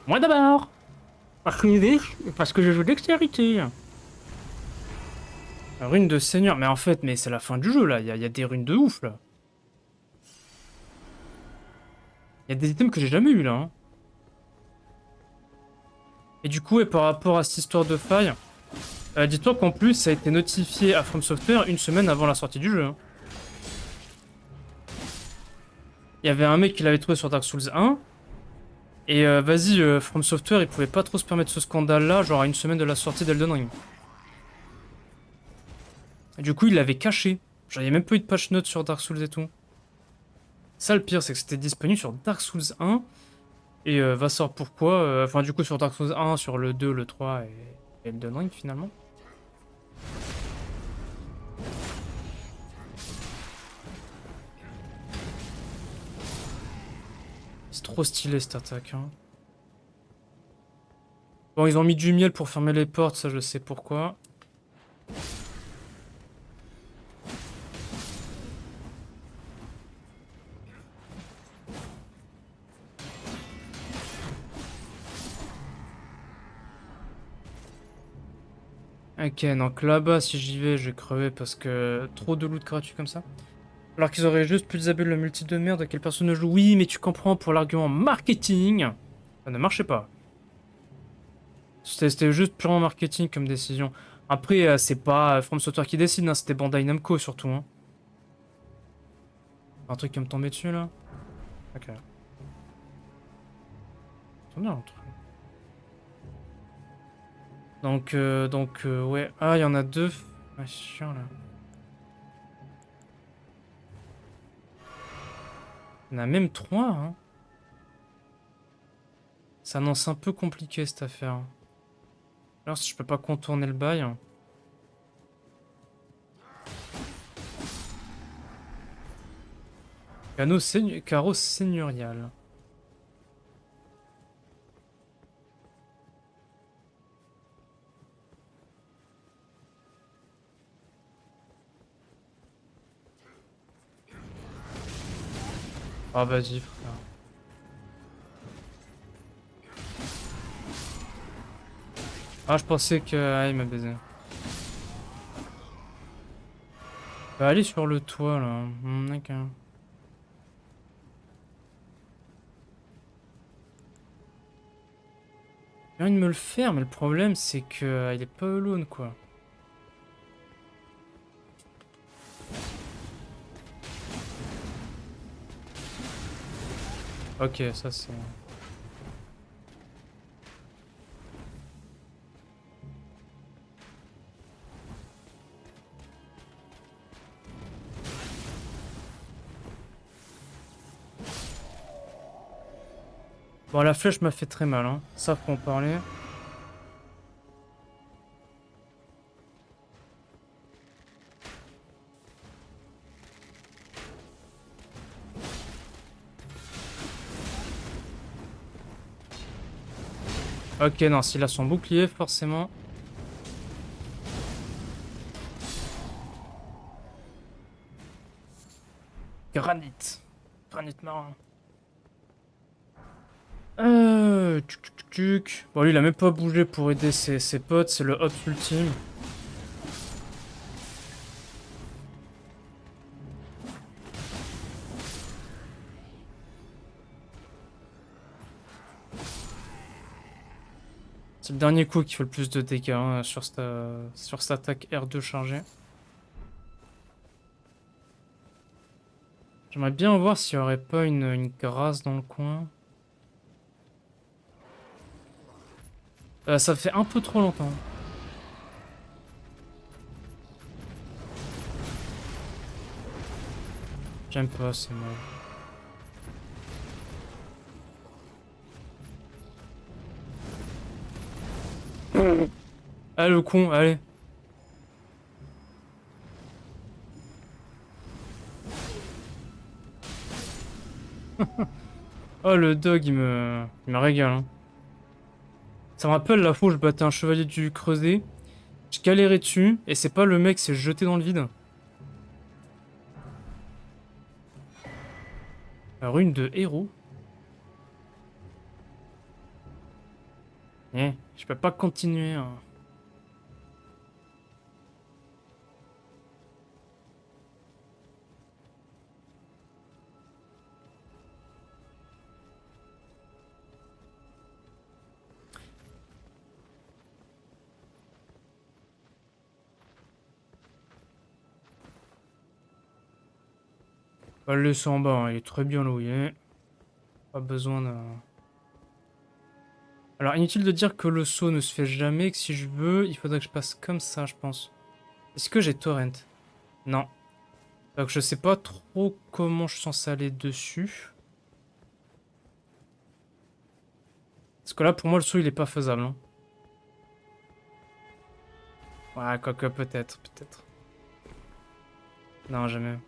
Moi d'abord. Parce que je joue dextérité. Rune de seigneur. Mais en fait, mais c'est la fin du jeu, là. Il y a des runes de ouf, là. Il y a des items que j'ai jamais eu là, hein. Et du coup, et par rapport à cette histoire de faille, dis-toi qu'en plus, ça a été notifié à From Software une semaine avant la sortie du jeu, hein. Il y avait un mec qui l'avait trouvé sur Dark Souls 1. Et vas-y, From Software, ils pouvaient pas trop se permettre ce scandale-là, genre à une semaine de la sortie d'Elden Ring. Et du coup, il l'avait caché. Genre, il n'y a même pas eu de patch note sur Dark Souls et tout. Ça, le pire, c'est que c'était disponible sur Dark Souls 1. Et va savoir pourquoi. Enfin, du coup, sur Dark Souls 1, sur le 2, le 3 et Elden Ring, finalement. C'est trop stylé, cette attaque, hein. Bon, ils ont mis du miel pour fermer les portes, ça, je sais pourquoi. Ok, donc là-bas, si j'y vais, je vais crever parce que trop de loot gratuit comme ça. Alors qu'ils auraient juste pu désabler le multi de merde auquel personne ne joue. Oui, mais tu comprends, pour l'argument marketing, ça ne marchait pas. C'était juste purement marketing comme décision. Après, c'est pas From Software qui décide, hein, c'était Bandai Namco surtout, hein. Un truc qui me tombait dessus là. Ok. C'est bien un truc. Donc, ouais. Ah, il y en a deux. Ah, chiant là. Il y en a même trois, hein. Ça annonce un peu compliqué cette affaire. Alors si je peux pas contourner le bail. Carreau seigneurial. Ah, vas-y, frère. Ah, je pensais que... Ah, il m'a baisé. Bah, aller sur le toit, là. D'accord. J'ai envie de me le faire, mais le problème, c'est que il est pas alone, quoi. Ok, ça, c'est... Bon, la flèche m'a fait très mal, hein. Ça, faut en parler. Ok, non, s'il a son bouclier, forcément. Granit. Granit marin. Tuc, tuc, tuc, tuc. Bon, lui, il a même pas bougé pour aider ses potes, c'est le hop ultime. C'est le dernier coup qui fait le plus de dégâts, hein, sur cette attaque R2 chargée. J'aimerais bien voir s'il y aurait pas une grâce dans le coin. Ça fait un peu trop longtemps. J'aime pas, c'est mal. Ah, le con, allez. Oh, le dog, il me régale, hein. Ça me rappelle la fois où je battais un chevalier du creuset. Je galérais dessus, et c'est pas le mec s'est jeté dans le vide. La rune de héros. Je peux pas continuer, hein. On va le laisser en bas, hein, il est très bien là où il est. Pas besoin de... Alors, inutile de dire que le saut ne se fait jamais, que si je veux, il faudrait que je passe comme ça, je pense. Est-ce que j'ai torrent? Non. Donc, je sais pas trop comment je suis censé aller dessus. Parce que là, pour moi, le saut, il est pas faisable, hein. Ouais, quoique, peut-être, peut-être. Non, jamais.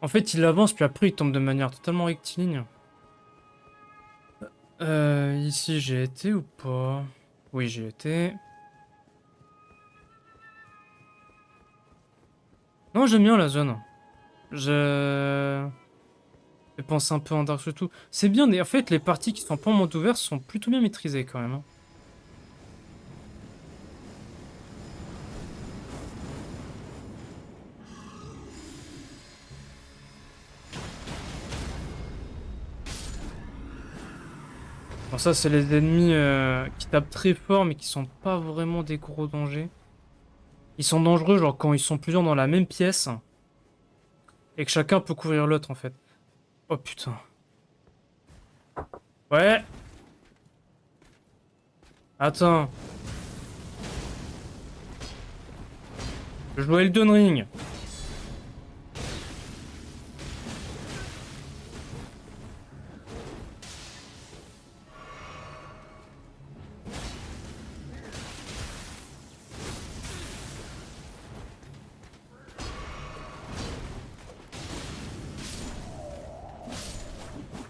En fait, il avance, puis après, il tombe de manière totalement rectiligne. Ici, j'ai été ou pas? Oui, j'ai été. Non, j'aime bien la zone. Je... Je pense un peu en Dark Souls tout. C'est bien, mais en fait, les parties qui sont pas en monde ouvert sont plutôt bien maîtrisées quand même, hein. Bon, ça, c'est les ennemis qui tapent très fort, mais qui sont pas vraiment des gros dangers. Ils sont dangereux, genre quand ils sont plusieurs dans la même pièce, et que chacun peut couvrir l'autre, en fait. Oh putain. Ouais. Attends. Je joue Elden Ring.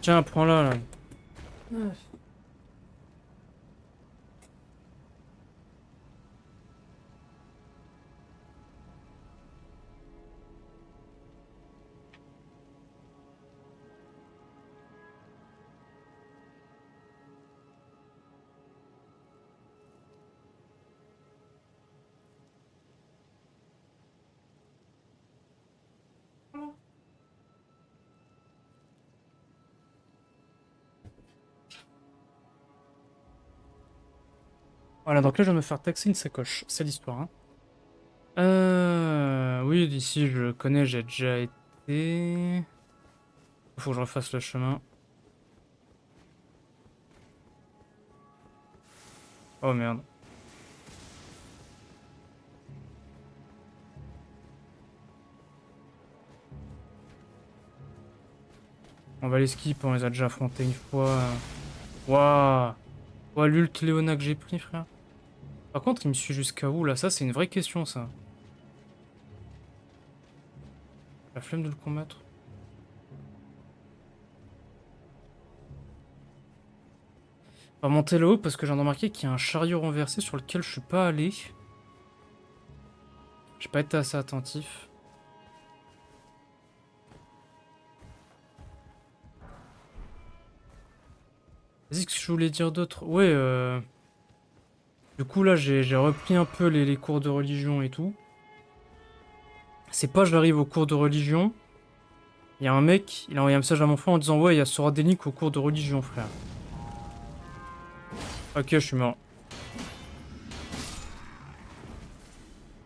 Tiens, prends-la, là. Voilà, donc là, je viens de me faire taxer une sacoche. C'est l'histoire, hein. Oui, d'ici, je connais, j'ai déjà été... Faut que je refasse le chemin. Oh merde. On va les skip, on les a déjà affrontés une fois. Waouh! Ouah, l'ult Léona que j'ai pris, frère. Par contre, il me suit jusqu'à où, là? Ça, c'est une vraie question, ça. La flemme de le combattre. On va monter là-haut parce que j'ai remarqué qu'il y a un chariot renversé sur lequel je suis pas allé. J'ai pas été assez attentif. Vas-y, ce que je voulais dire d'autre? Ouais, du coup, là, j'ai repris un peu les cours de religion et tout. C'est pas, j'arrive au cours de religion. Il y a un mec, il a envoyé un message à mon frère en disant: ouais, il y a Sora Dénic au cours de religion, frère. Ok, je suis mort.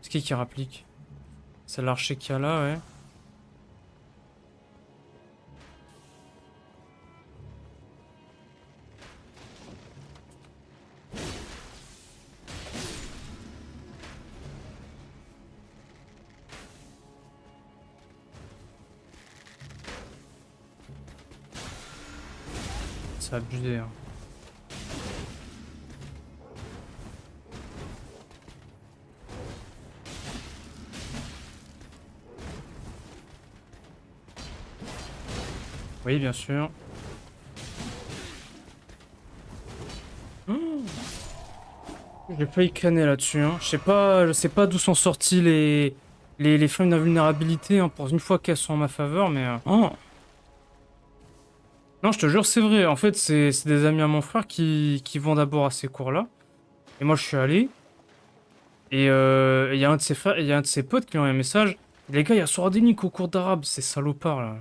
C'est qui rapplique? C'est l'archer qu'il y a là, ouais. C'est abusé, hein. Oui, bien sûr. Oh, j'ai failli canner là-dessus, hein. Je sais pas d'où sont sortis les flammes d'invulnérabilité, hein, pour une fois qu'elles sont en ma faveur, mais... Oh. Non, je te jure, c'est vrai. En fait, c'est des amis à mon frère qui vont d'abord à ces cours-là. Et moi je suis allé, et il y a un de ses frères, il y a un de ses potes qui lui a envoyé un message. Les gars, il y a Soradenic au cours d'arabe, ces salopards là.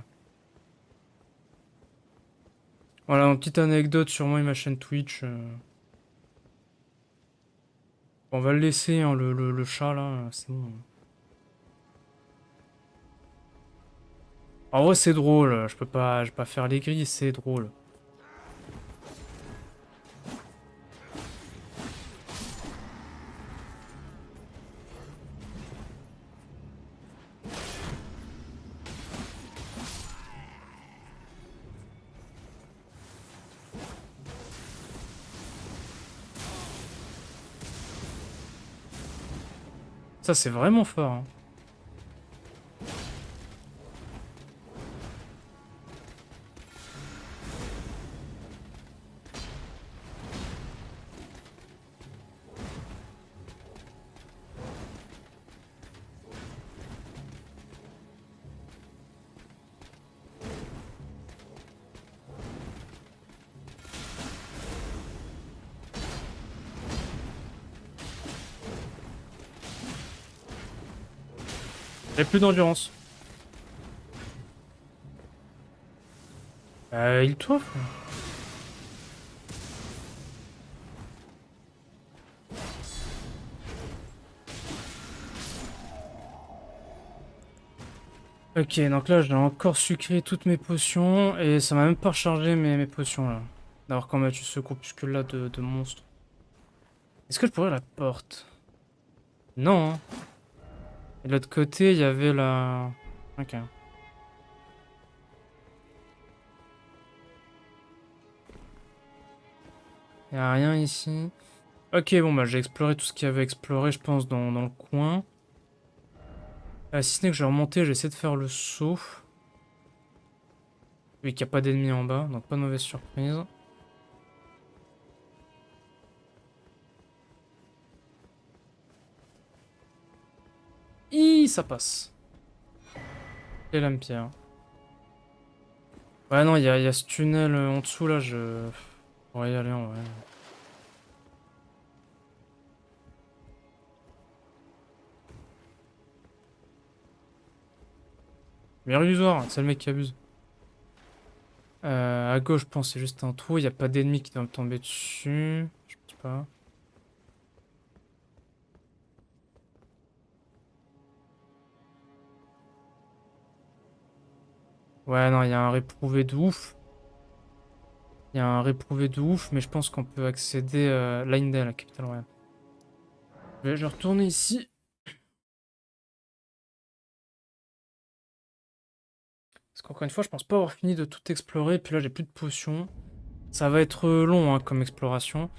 Voilà, une petite anecdote sur moi et ma chaîne Twitch. On va le laisser, hein, le chat là, c'est bon. En vrai, c'est drôle, je peux pas faire les grilles, c'est drôle. Ça, c'est vraiment fort, hein. J'ai plus d'endurance. Il toi, frère. Ok, donc là, j'ai encore sucré toutes mes potions, et ça m'a même pas rechargé mes potions, là. D'avoir combattu ce groupuscule-là de monstres. Est-ce que je pourrais la porte? Non, hein. Et de l'autre côté, il y avait la... Ok. Il y a rien ici. Ok, bon, bah, j'ai exploré tout ce qu'il y avait à explorer, je pense, dans le coin. Si ce n'est que je vais remonter, j'ai essayé de faire le saut. Vu qu'il n'y a pas d'ennemis en bas, donc pas de mauvaise surprise. Ça passe. Et lame pierre. Ouais, non, il y a ce tunnel en dessous, là, je... pourrais y aller, en vrai. Mais illusoire, c'est le mec qui abuse. À gauche, je pense, c'est juste un trou. Il n'y a pas d'ennemis qui doivent me tomber dessus. Je sais pas. Ouais, non, il y a un réprouvé de ouf. Il y a un réprouvé de ouf, mais je pense qu'on peut accéder à Leyndell, la capitale royale. Je vais retourner ici. Parce qu'encore une fois, je pense pas avoir fini de tout explorer. Puis là, j'ai plus de potions. Ça va être long, hein, comme exploration.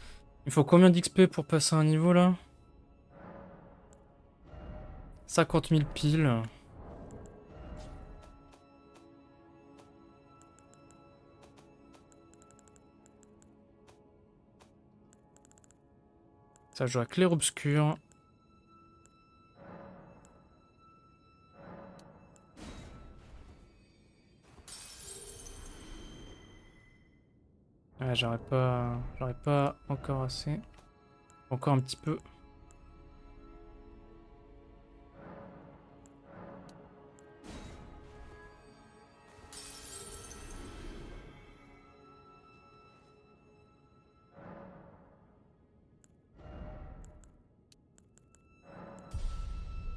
Il faut combien d'XP pour passer un niveau, là? 50 000 piles. Ça joue à clair-obscur. Ouais, j'aurais pas encore assez. Encore un petit peu.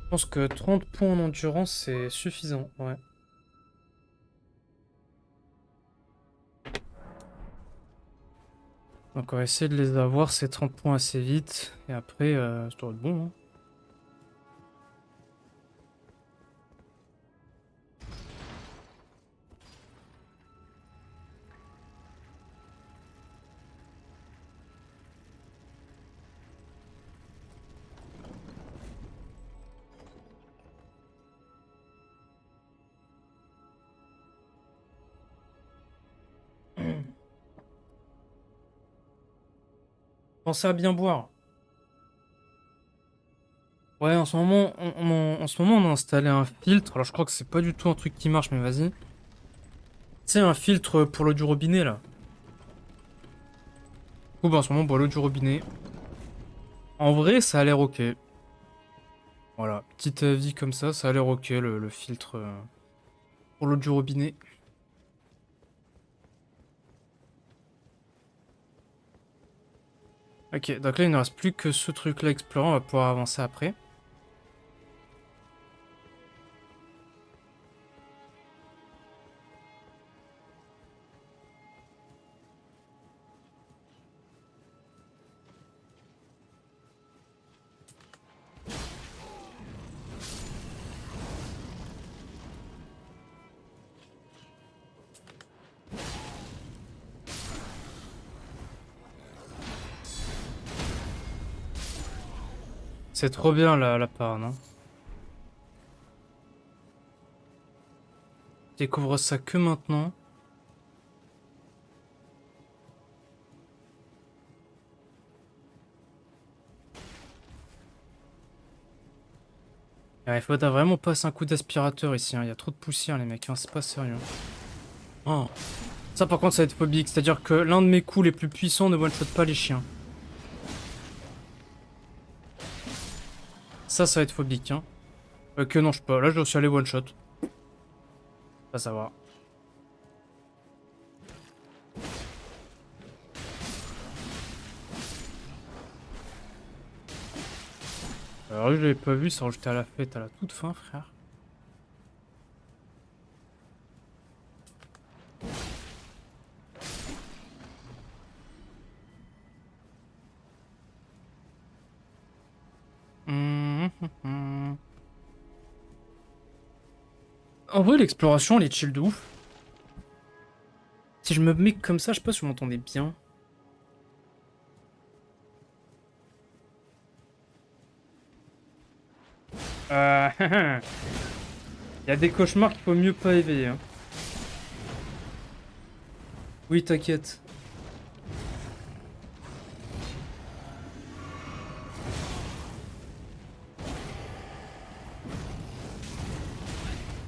Je pense que 30 points en endurance, c'est suffisant, ouais. Donc on va essayer de les avoir, ces 30 points assez vite. Et après, ça doit être bon, hein. Pensez à bien boire. Ouais, en ce moment, en ce moment, on a installé un filtre. Alors je crois que c'est pas du tout un truc qui marche, mais vas-y. C'est un filtre pour l'eau du robinet, là. Du coup, bah, en ce moment, on boit l'eau du robinet. En vrai, ça a l'air ok. Voilà, petit avis comme ça a l'air ok le filtre pour l'eau du robinet. Ok, donc là il ne reste plus que ce truc là explorant, on va pouvoir avancer après. C'est trop bien la part, non? Découvre ça que maintenant. Il faudra vraiment passer un coup d'aspirateur ici, hein. Il y a trop de poussière les mecs, hein. C'est pas sérieux. Oh. Ça par contre ça va être phobique, c'est-à-dire que l'un de mes coups les plus puissants ne one-shot pas les chiens. Ça va être phobique, hein. Ok, non, je peux pas. Là, je dois aussi aller one-shot. Ça va. Alors, je l'avais pas vu, ça rajouté à la fête à la toute fin, frère. Hum, hum, hum. En vrai, l'exploration, elle est chill de ouf. Si je me mets comme ça, je sais pas si vous m'entendez bien. Il y a des cauchemars qu'il faut mieux pas éveiller, hein. Oui, t'inquiète.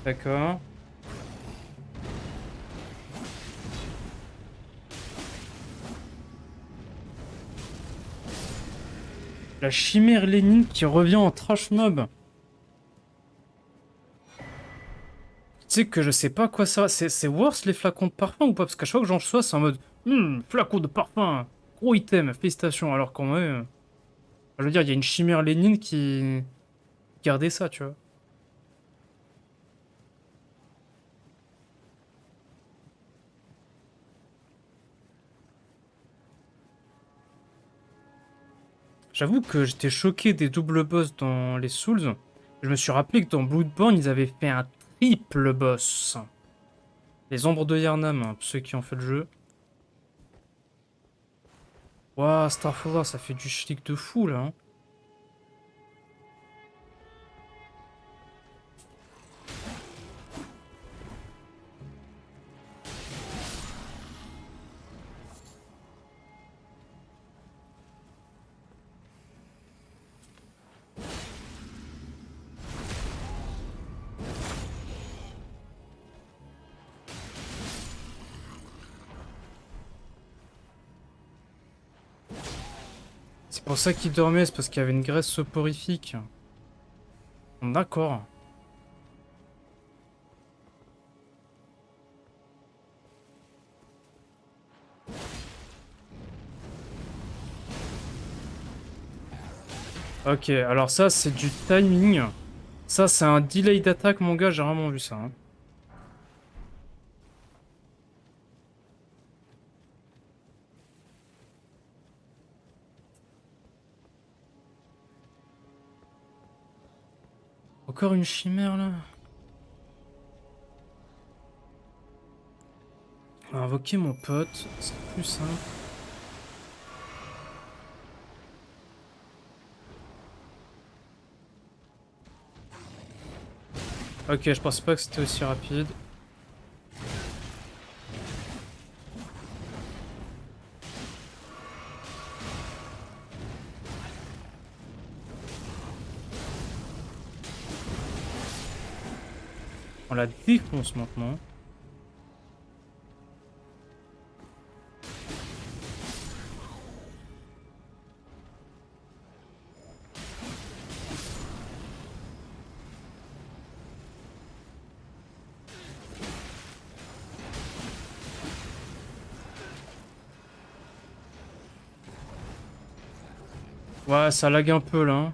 D'accord. La chimère Lénine qui revient en trash mob. Tu sais que je sais pas quoi ça... C'est worse les flacons de parfum ou pas? Parce qu'à chaque fois que j'en reçois, c'est en mode... Flacon de parfum. Gros item, félicitations. Alors qu'en vrai... je veux dire, il y a une chimère Lénine qui... gardait ça, tu vois. J'avoue que j'étais choqué des doubles boss dans les Souls. Je me suis rappelé que dans Bloodborne, ils avaient fait un triple boss. Les ombres de Yharnam, hein, pour ceux qui ont fait le jeu. Waouh, Starfall, ça fait du schlick de fou, là, hein. C'est pour ça qu'il dormait, c'est parce qu'il y avait une graisse soporifique. D'accord. Ok, alors ça, c'est du timing. Ça, c'est un delay d'attaque, mon gars, j'ai vraiment vu ça, hein. Encore une chimère, là. On va invoquer mon pote, c'est plus simple. Ok, je pensais pas que c'était aussi rapide. On la défonce maintenant. Ouais, ça lag un peu là, hein.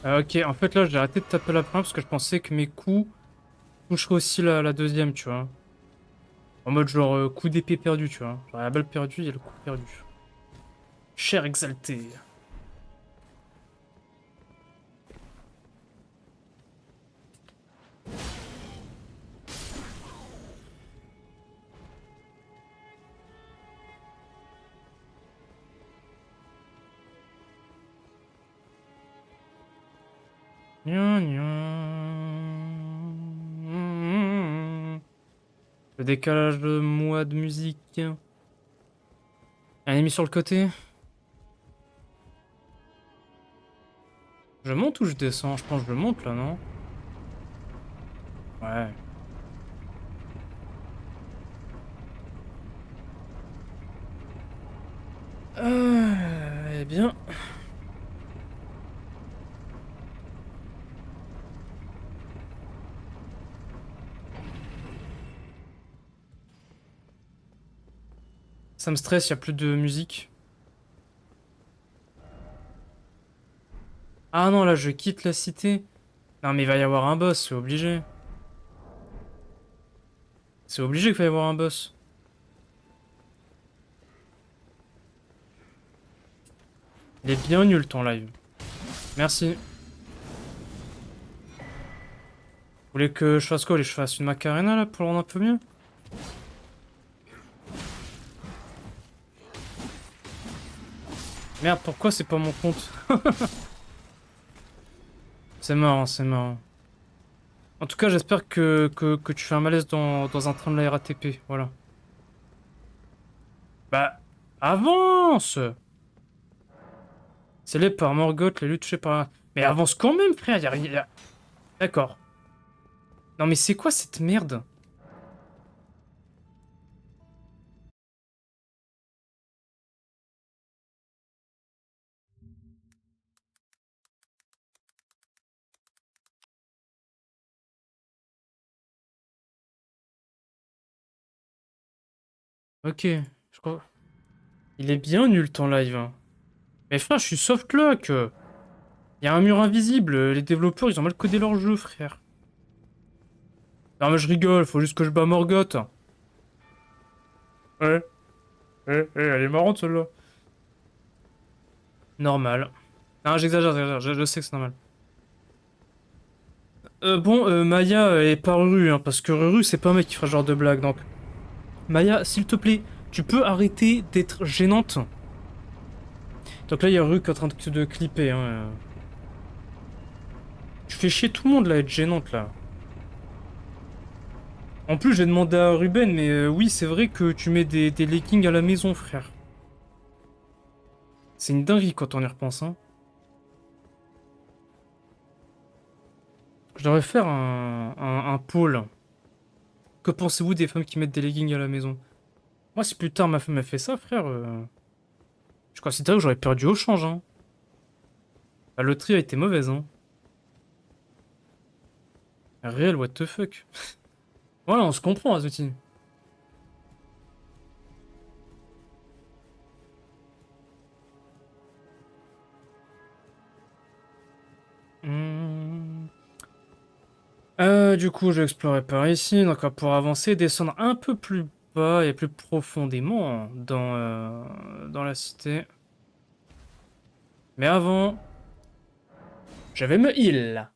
Ok, en fait là j'ai arrêté de taper la première parce que je pensais que mes coups toucheraient aussi la deuxième, tu vois. En mode genre coup d'épée perdu, tu vois. Genre la balle perdue et le coup perdu. Cher exalté. Gna, gna. Le décalage de moi de musique. Un ennemi sur le côté. Je monte ou je descends? Je pense que je monte là, non? Ouais. Eh bien. Ça me stresse, y a plus de musique. Ah non, là je quitte la cité. Non mais il va y avoir un boss, c'est obligé. C'est obligé qu'il va y avoir un boss. Il est bien nul ton live. Merci. Vous voulez que je fasse quoi? Je fasse une macarena là pour le rendre un peu mieux? Merde, pourquoi c'est pas mon compte? C'est marrant, c'est marrant. En tout cas, j'espère que tu fais un malaise dans un train de la RATP. Voilà. Bah, avance! C'est les par Morgoth, les luttes, je sais pas. Mais avance quand même, frère. D'accord. Non, mais c'est quoi cette merde? Ok, je crois. Il est bien nul ton live, hein. Mais frère, je suis soft lock. Il y a un mur invisible. Les développeurs, ils ont mal codé leur jeu, frère. Non, mais je rigole, faut juste que je bats Morgoth. Ouais, elle est marrante celle-là. Normal. Non, j'exagère, je sais que c'est normal. Bon, Maya est pas Ruru, hein, parce que Ruru, c'est pas un mec qui fera ce genre de blague, donc. Maya, s'il te plaît, tu peux arrêter d'être gênante. Donc là, il y a Ruru qui est en train de clipper, hein. Tu fais chier tout le monde, là, être gênante, là. En plus, j'ai demandé à Ruben, mais oui, c'est vrai que tu mets des leggings à la maison, frère. C'est une dinguerie quand on y repense, hein. Je devrais faire un pôle. Que pensez-vous des femmes qui mettent des leggings à la maison? Moi, si plus tard ma femme a fait ça, frère, je considère que j'aurais perdu au change, hein. La loterie a été mauvaise, hein. Réel, what the fuck. Voilà, on se comprend, Azuti. Hmm. Du coup, je vais explorer par ici. Donc, pour avancer, descendre un peu plus bas et plus profondément dans la cité. Mais avant, je vais me heal.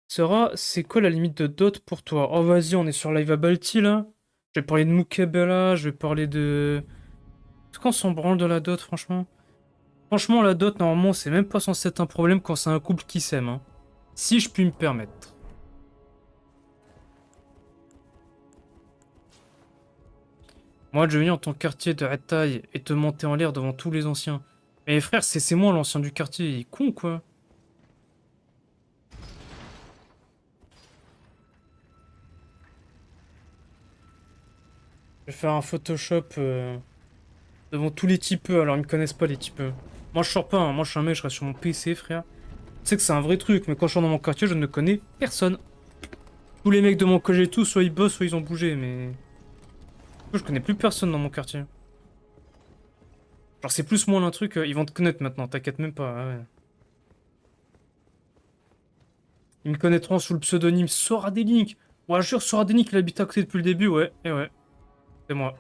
Sera, c'est quoi la limite de dot pour toi? Oh, vas-y, on est sur Live Balti là. Je vais parler de Mukabela, je vais parler de. Est-ce qu'on s'en branle de la dot, franchement? Franchement, la dot, normalement, c'est même pas censé être un problème quand c'est un couple qui s'aime, hein. Si je puis me permettre. Moi, je vais venir en ton quartier de red taille et te monter en l'air devant tous les anciens. Mais frère, c'est moi l'ancien du quartier, il est con quoi. Je vais faire un Photoshop devant tous les typeux, alors ils me connaissent pas les typeux. Moi je sors pas, hein. Moi je suis un mec, je reste sur mon PC frère. Tu sais que c'est un vrai truc, mais quand je suis dans mon quartier, je ne connais personne. Tous les mecs de mon collège et tout, soit ils bossent, soit ils ont bougé, mais... Je connais plus personne dans mon quartier. Genre c'est plus moi un truc, ils vont te connaître maintenant, t'inquiète même pas, ah ouais. Ils me connaîtront sous le pseudonyme Sora Link. Ouais, je jure, Sora Link, il habite à côté depuis le début, ouais, et ouais, c'est moi.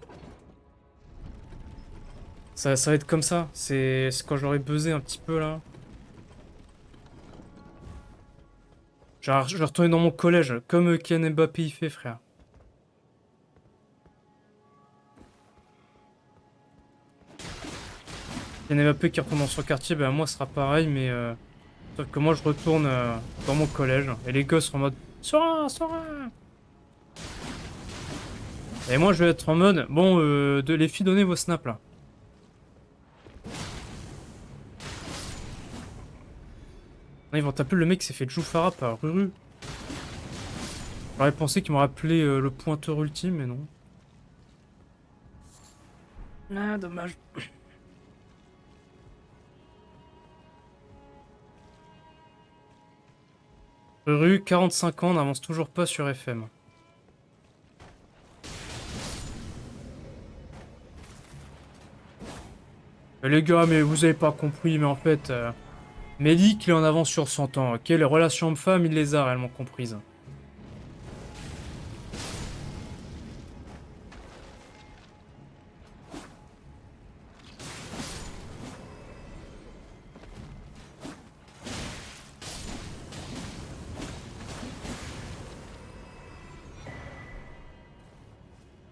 Ça va être comme ça, c'est quand j'aurai buzzé un petit peu là. Je vais retourner dans mon collège, comme Kylian Mbappé il fait, frère. Kylian Mbappé qui retourne dans son quartier, ben moi ce sera pareil, mais sauf que moi je retourne dans mon collège, et les gosses seront en mode Sora, Sora! Et moi je vais être en mode, bon, les filles, donnez vos snaps là. Non, ils vont taper le mec qui s'est fait Jufara par Ruru. J'aurais pensé qu'il m'aurait appelé le pointeur ultime, mais non. Ah, dommage. Ruru, 45 ans, n'avance toujours pas sur FM. Les gars, mais vous avez pas compris, mais en fait, Melik, il est en avance sur 100 ans, ok? Les relations hommes-femmes, il les a réellement comprises.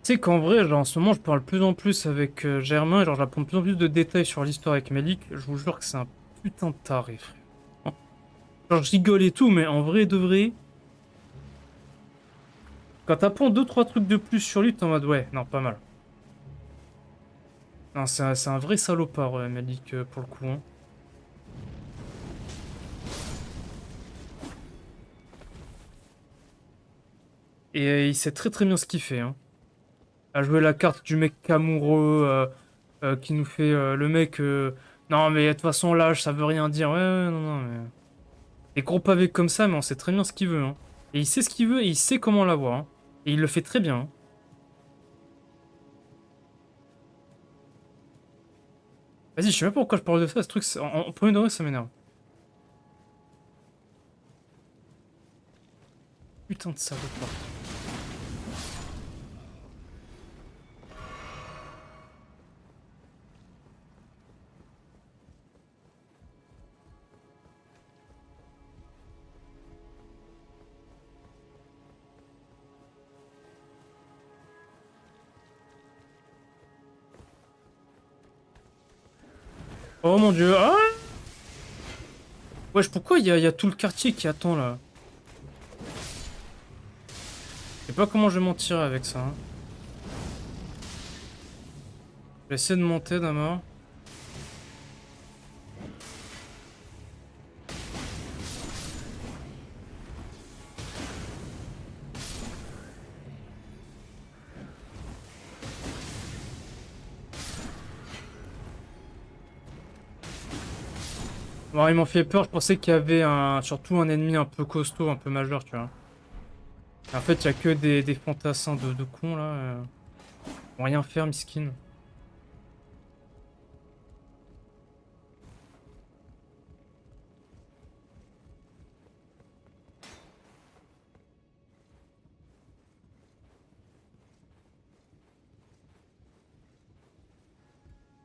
Tu sais qu'en vrai, genre, en ce moment, je parle de plus en plus avec Germain, et genre, j'apprends de plus en plus de détails sur l'histoire avec Melik. Je vous jure que c'est un putain de taré, frère. Genre, je rigole et tout, mais en vrai de vrai, quand t'apprends deux trois trucs de plus sur lui, t'es en mode, ouais, non, pas mal. Non, c'est un vrai salopard, Melik, pour le coup, hein. Et il sait très très bien ce qu'il fait, hein. À jouer la carte du mec amoureux qui nous fait le mec. Non, mais de toute façon, l'âge, ça veut rien dire. Ouais, ouais, non, non, mais. Des gros pavés comme ça, mais on sait très bien ce qu'il veut, hein. Et il sait ce qu'il veut et il sait comment l'avoir, hein. Et il le fait très bien, hein. Vas-y, je sais même pas pourquoi je parle de ça, ce truc, en premier degré, ça m'énerve. Putain de salopard. Oh mon dieu, ah! Wesh, pourquoi il y a tout le quartier qui attend là? Je sais pas comment je vais m'en tirer avec ça, hein. Je vais essayer de monter d'abord. Bon, ils m'ont fait peur, je pensais qu'il y avait surtout un ennemi un peu costaud, un peu majeur, tu vois. En fait, il y a que des fantassins de cons là. Ils vont rien faire, miskin.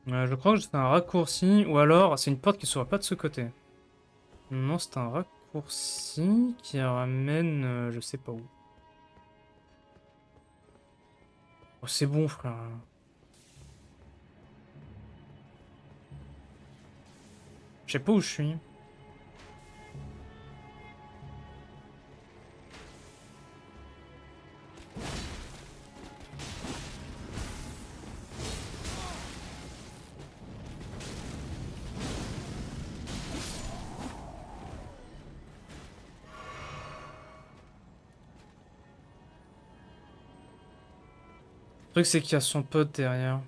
Je crois que c'est un raccourci, ou alors c'est une porte qui sera pas de ce côté. Non, c'est un raccourci qui ramène je sais pas où. Oh, c'est bon, frère. Je sais pas où je suis. truc, c'est qu'il y a son pote derrière.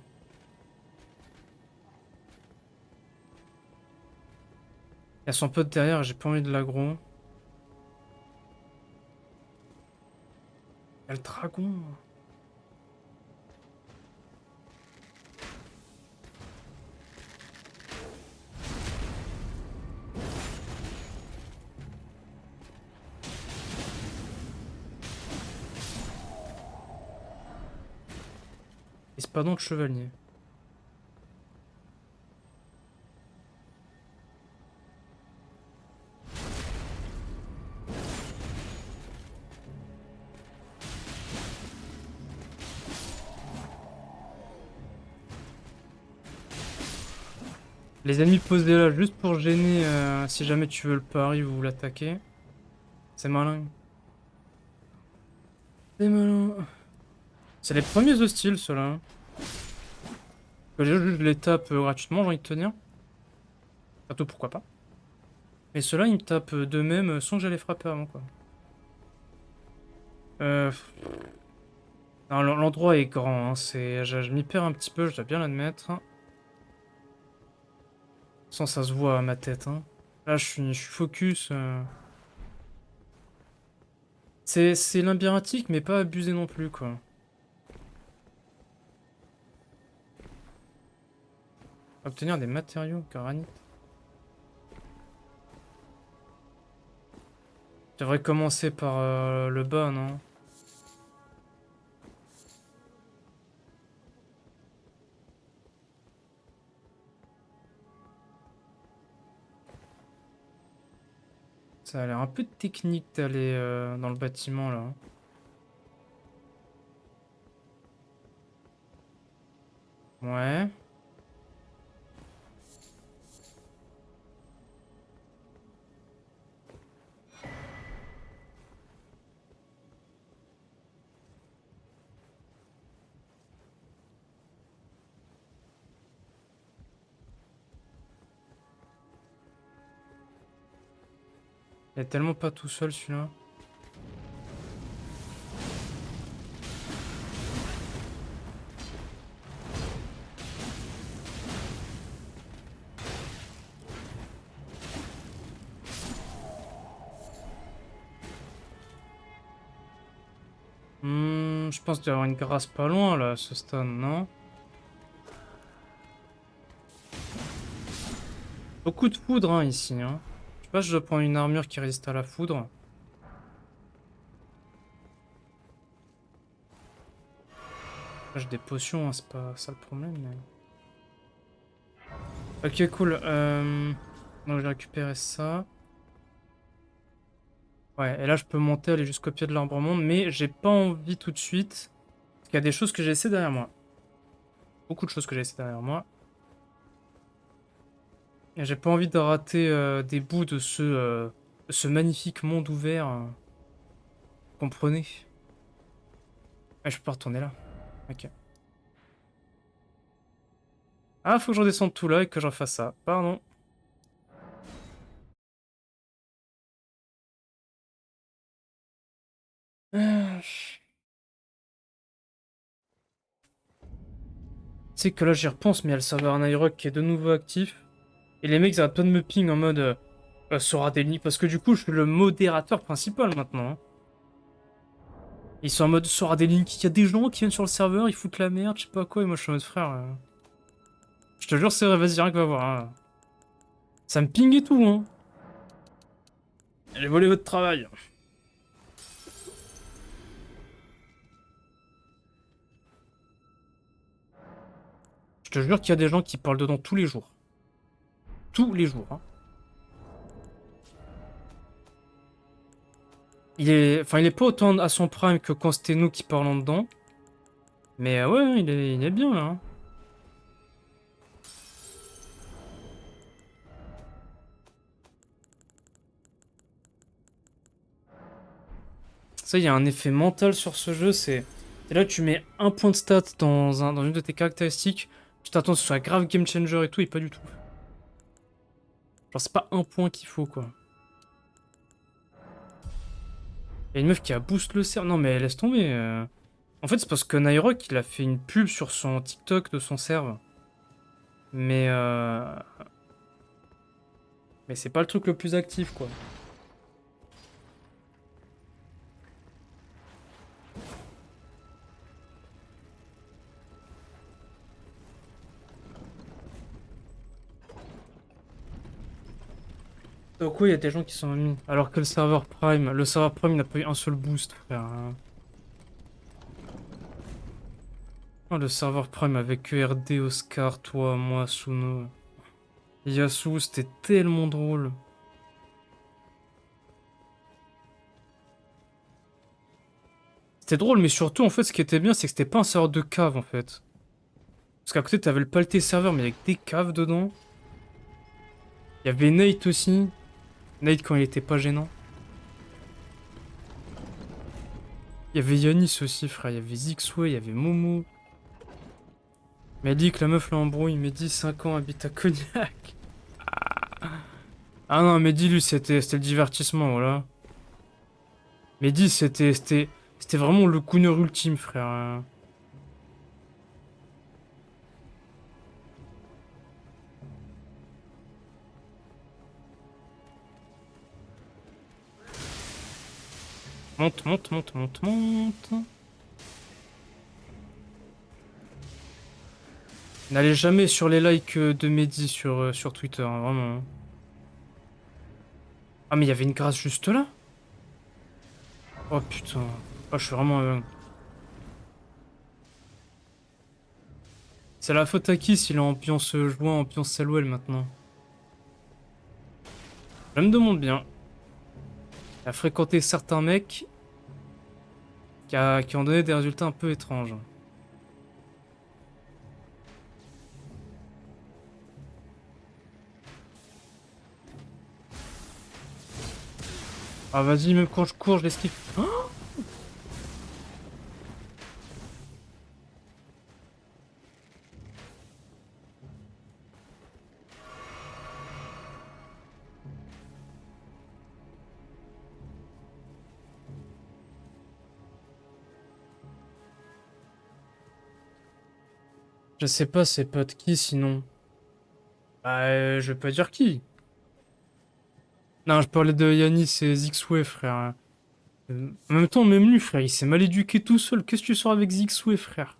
Il y a son pote derrière, j'ai pas envie de l'aggro. Il y a le dragon. Espadon de chevalier. Les ennemis posés là juste pour gêner si jamais tu veux le pari ou l'attaquer. C'est malin. C'est malin. C'est les premiers hostiles ceux-là. Que je les tape gratuitement, j'ai envie de te dire. Surtout pourquoi pas. Mais ceux-là ils me tapent d'eux-mêmes sans que j'allais frapper avant quoi. Euh... non, l'endroit est grand, hein. Je m'y perds un petit peu, je dois bien l'admettre. Sans ça se voit à ma tête. Hein. Là, je suis focus. C'est labyrinthique, mais pas abusé non plus, quoi. Obtenir des matériaux, granit. Je devrais commencer par le bas, non? Ça a l'air un peu technique d'aller dans le bâtiment, là. Ouais. Il est tellement pas tout seul, celui-là. Je pense qu'il y avoir une grâce pas loin, là, à ce stade, non? Beaucoup de foudre, hein, ici, hein. Je sais pas si je dois prendre une armure qui résiste à la foudre. Là, j'ai des potions, hein, c'est pas ça le problème, mais... Ok, cool. Donc, j'ai récupéré ça. Ouais, et là, je peux monter, aller jusqu'au pied de l'arbre monde, mais j'ai pas envie tout de suite. Parce qu'il y a des choses que j'ai laissées derrière moi. Beaucoup de choses que j'ai laissées derrière moi. Et j'ai pas envie de rater des bouts de ce magnifique monde ouvert. Comprenez? Ouais, je peux pas retourner là. Ok. Ah, faut que je redescende tout là et que j'en fasse ça. Pardon. Tu sais que là, j'y repense, mais il y a le serveur Nyrock qui est de nouveau actif. Et les mecs, ils arrêtent pas de me ping en mode... Sora Deli, parce que du coup, je suis le modérateur principal maintenant. Hein. Ils sont en mode Sora des Link. Il y a des gens qui viennent sur le serveur, ils foutent la merde, je sais pas quoi, et moi je suis en mode frère. Je te jure, c'est vrai, vas-y, rien que va voir. Hein. Ça me ping et tout, hein. Allez, volez votre travail. Je te jure qu'il y a des gens qui parlent dedans tous les jours. Tous les jours, hein. Enfin, il est pas autant à son prime que quand c'était nous qui parlons dedans. Mais ouais, il est bien là. Hein. Ça, il y a un effet mental sur ce jeu, c'est... Et là, tu mets un point de stat dans une de tes caractéristiques, tu t'attends que ce soit grave game changer et tout, et pas du tout. Genre, c'est pas un point qu'il faut, quoi. Il y a une meuf qui a boost le cerf. Non, mais laisse tomber. En fait, c'est parce que Nyrock, il a fait une pub sur son TikTok de son serve. Mais, mais c'est pas le truc le plus actif, quoi. Donc oui, il y a des gens qui sont mis. Alors que le serveur Prime n'a pas eu un seul boost, frère, hein. Oh, le serveur Prime avec ERD, Oscar, toi, moi, Suno. Yasuo, c'était tellement drôle. C'était drôle, mais surtout, en fait, ce qui était bien, c'est que c'était pas un serveur de cave, en fait. Parce qu'à côté, t'avais le Palté serveur, mais avec des caves dedans. Il y avait Nate aussi. Nate quand il était pas gênant. Il y avait Yanis aussi, frère. Il y avait Zixway, il y avait Momo. Mehdi, que la meuf l'embrouille. Mehdi, 5 ans, habite à Cognac. Ah non, Mehdi, lui, c'était le divertissement, voilà. Mehdi, c'était vraiment le cooner ultime, frère. Monte, monte, monte, monte, monte. N'allez jamais sur les likes de Mehdi sur Twitter, hein, vraiment. Ah, mais il y avait une grâce juste là? Oh putain. Oh, je suis vraiment. C'est la faute à qui s'il est ambiance joie, ambiance Selwell maintenant? Je me demande bien. Il a fréquenté certains mecs qui ont donné des résultats un peu étranges. Ah vas-y, même quand je cours, je l'esquive. Oh, je sais pas, c'est pas de qui sinon. Bah, je vais pas dire qui. Non, je parlais de Yanis et Zixway, frère. En même temps, même lui, frère, il s'est mal éduqué tout seul. Qu'est-ce que tu sors avec Zixway, frère?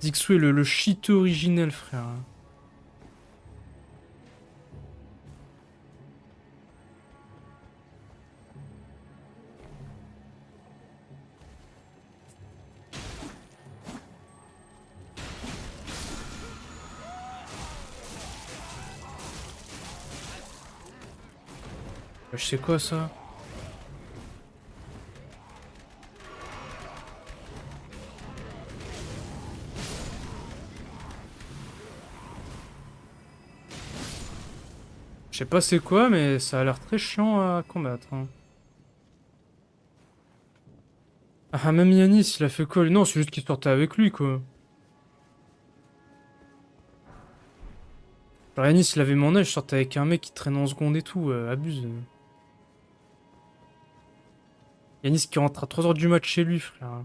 Zixway, le cheateux originel, frère. Je sais quoi ça? Je sais pas c'est quoi, mais ça a l'air très chiant à combattre, hein. Ah, même Yanis, il a fait quoi lui? Non, c'est juste qu'il sortait avec lui, quoi. Genre Yanis, il avait mon âge, je sortais avec un mec qui traîne en seconde et tout, abuse. Yanis qui rentre à 3 heures du match chez lui, frère.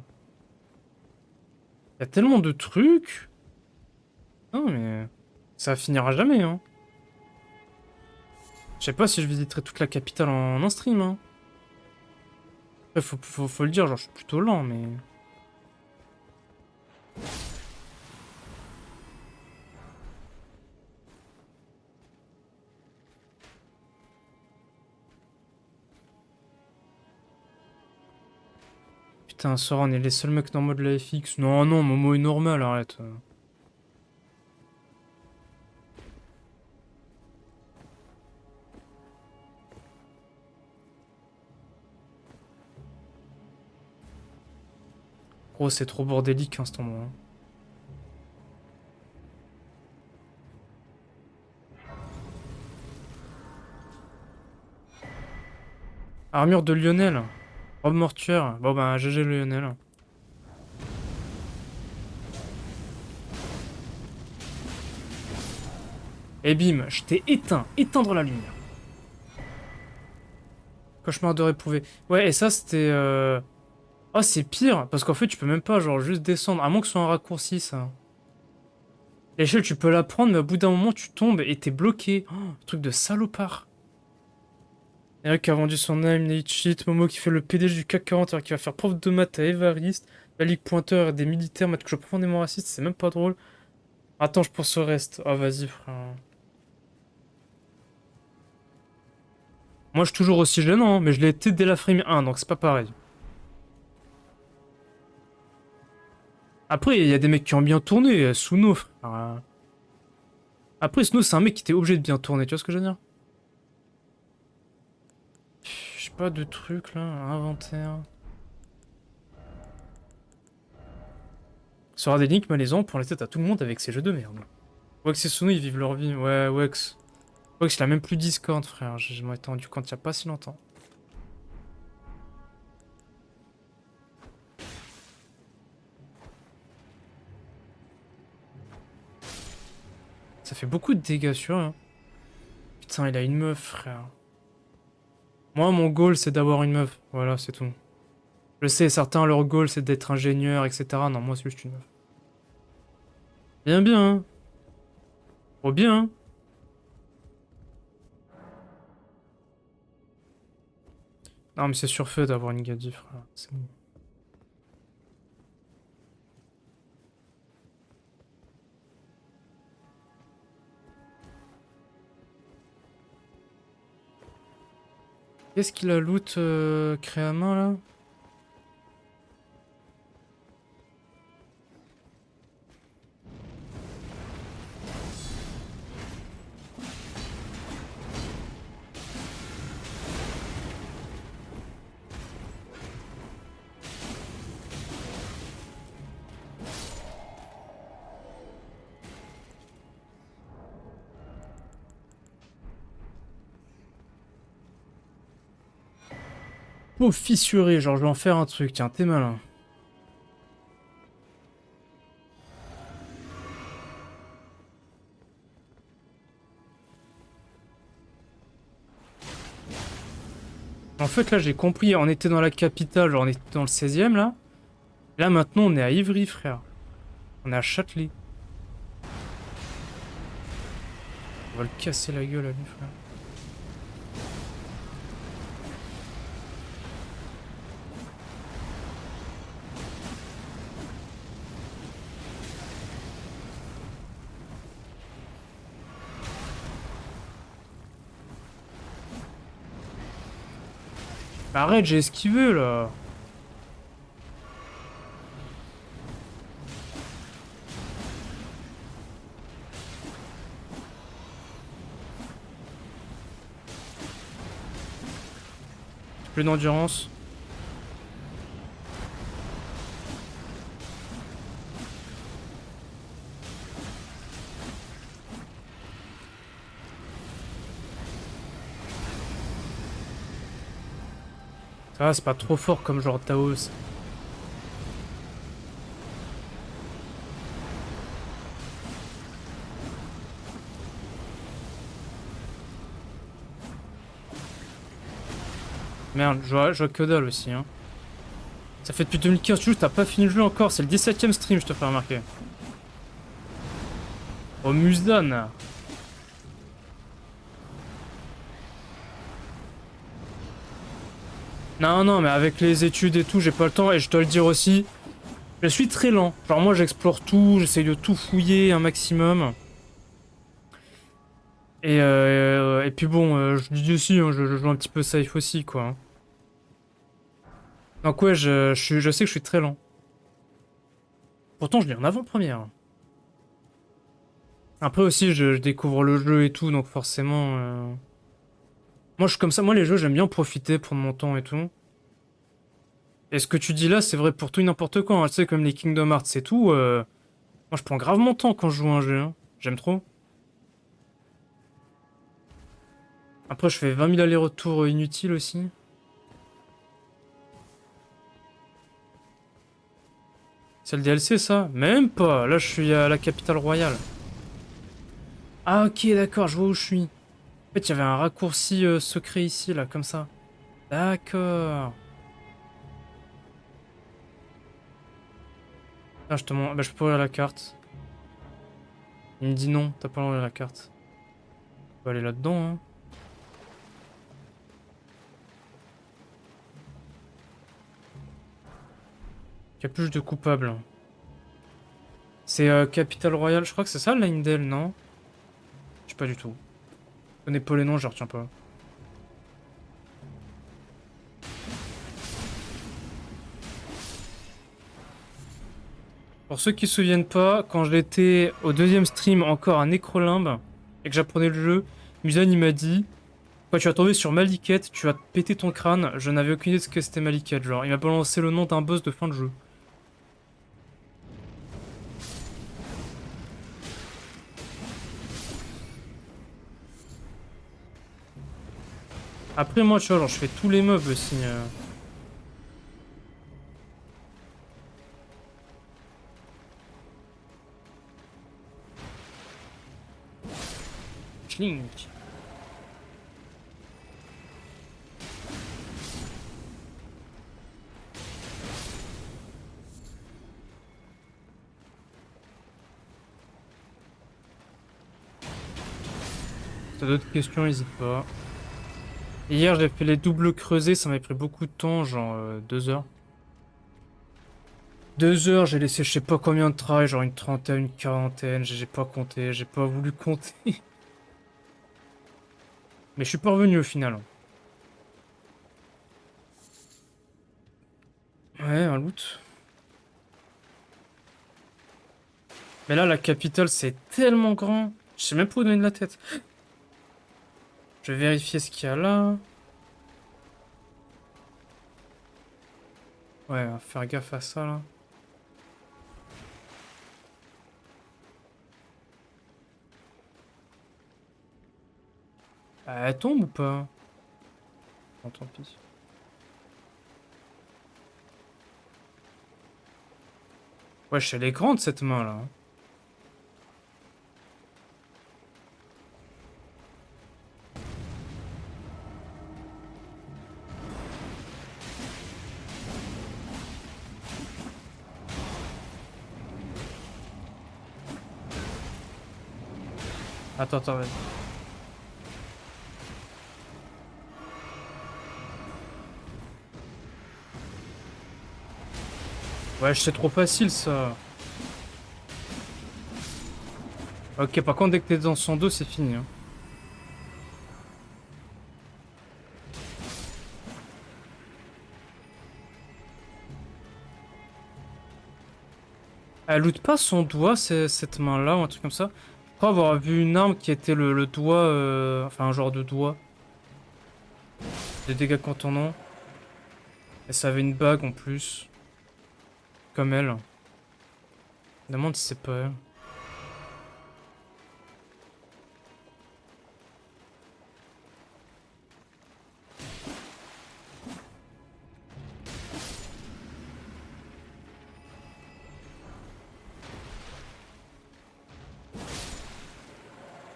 Il y a tellement de trucs. Non, mais ça finira jamais, hein. Je sais pas si je visiterai toute la capitale en un stream, hein. Après, faut le dire, genre, je suis plutôt lent, mais... Putain, Sora, on est les seuls mecs normaux de la FX. Non, non, Momo est normal, arrête. Gros, c'est trop bordélique, hein, cet endroit, hein. Armure de Lionel. Robe mortuaire. Bon, bah, GG Lionel. Et bim, je t'ai éteint. Éteindre la lumière. Cauchemar de réprouvé. Ouais, et ça, c'était... Oh, c'est pire, parce qu'en fait, tu peux même pas, genre, juste descendre, à moins que ce soit un raccourci, ça. L'échelle, tu peux la prendre, mais au bout d'un moment, tu tombes et t'es bloqué. Oh, truc de salopard. Eric qui a vendu son âme, Nate Cheat, Momo qui fait le PDG du CAC 40, qui va faire prof de maths à Évariste, la Ligue Pointeur et des militaires, maths que je suis profondément raciste, c'est même pas drôle. Attends, je pense au reste. Ah, vas-y, frère. Moi, je suis toujours aussi gênant, hein, mais je l'ai été dès la frame 1, donc c'est pas pareil. Après, il y a des mecs qui ont bien tourné, Suno, frère. Après, Suno, c'est un mec qui était obligé de bien tourner, tu vois ce que je veux dire? J'ai pas de trucs là, inventaire. Sera des links malaisants pour la tête à tout le monde avec ces jeux de merde. Wex et Suno, ils vivent leur vie. Ouais, Wex. Wex, il a même plus Discord, frère. Je m'en étais rendu compte il y a pas si longtemps. Ça fait beaucoup de dégâts sur eux, hein. Putain, il a une meuf, frère. Moi, mon goal, c'est d'avoir une meuf. Voilà, c'est tout. Je sais, certains, leur goal, c'est d'être ingénieur, etc. Non, moi, c'est juste une meuf. Bien, bien, hein. Oh, bien, hein. Non, mais c'est surfait d'avoir une gadie, frère. C'est bon. Qu'est-ce qu'il a loot créé à main, là? Oh, fissuré, genre, je vais en faire un truc. Tiens, t'es malin. En fait, là, j'ai compris. On était dans la capitale, genre, on était dans le 16e, là. Là, maintenant, on est à Ivry, frère. On est à Châtelet. On va le casser la gueule à lui, frère. Bah, arrête, j'ai esquivé, là. Plus d'endurance. Ça va, c'est pas trop fort comme genre Taos. Merde, je vois que dalle aussi, hein. Ça fait depuis 2015, tu joues, t'as pas fini le jeu encore. C'est le 17ème stream, je te fais remarquer. Oh, Musan. Non, non, mais avec les études et tout, j'ai pas le temps. Et je dois le dire aussi, je suis très lent. Genre, moi, j'explore tout, j'essaye de tout fouiller un maximum. Et puis bon, je dis aussi, hein, je joue un petit peu safe aussi, quoi, hein. Donc ouais, je sais que je suis très lent. Pourtant, je l'ai en avant-première. Après aussi, je découvre le jeu et tout, donc forcément... Moi, je suis comme ça. Moi, les jeux, j'aime bien profiter, prendre mon temps et tout. Et ce que tu dis là, c'est vrai pour tout et n'importe quoi, hein. Tu sais, comme les Kingdom Hearts et tout, moi, je prends grave mon temps quand je joue à un jeu, hein. J'aime trop. Après, je fais 20 000 allers-retours inutiles aussi. C'est le DLC, ça? Même pas. Là, je suis à la capitale royale. Ah, ok, d'accord, je vois où je suis. En fait, il y avait un raccourci secret ici, là, comme ça. D'accord. Ah, je te montre. Bah, je peux ouvrir la carte. Il me dit non, t'as pas ouvert la carte. On peut aller là-dedans, hein. Capuche de coupable. C'est Capital Royal, je crois que c'est ça, Leyndell, non? Je sais pas du tout. Je connais pas les noms, je les retiens pas. Pour ceux qui se souviennent pas, quand j'étais au deuxième stream encore à Necrolimbe et que j'apprenais le jeu, Musan il m'a dit quand tu vas tomber sur Maliket, tu vas te péter ton crâne. Je n'avais aucune idée de ce que c'était Maliket, genre. Il m'a balancé le nom d'un boss de fin de jeu. Après, moi, tu vois, genre, je fais tous les mobs aussi. Schlink. Si t'as d'autres questions, n'hésite pas. Hier, j'ai fait les doubles creusés, ça m'a pris beaucoup de temps, genre 2 heures. 2 heures, j'ai laissé je sais pas combien de travail, genre une trentaine, une quarantaine, j'ai pas compté, j'ai pas voulu compter. Mais je suis pas revenu au final. Ouais, un loot. Mais là, la capitale, c'est tellement grand. Je sais même pas où donner de la tête. Je vais vérifier ce qu'il y a là. Ouais, faire gaffe à ça là. Elle tombe ou pas? Non, tant pis. Wesh, elle est grande cette main là. Attends, attends, vas-y. Wesh, c'est trop facile ça. Ok, par contre, dès que t'es dans son dos, c'est fini, hein. Elle loot pas son doigt, cette main-là, ou un truc comme ça. Je crois avoir vu une arme qui était le doigt, enfin un genre de doigt. Des dégâts contournants. Et ça avait une bague en plus. Comme elle. Je me demande si c'est pas elle.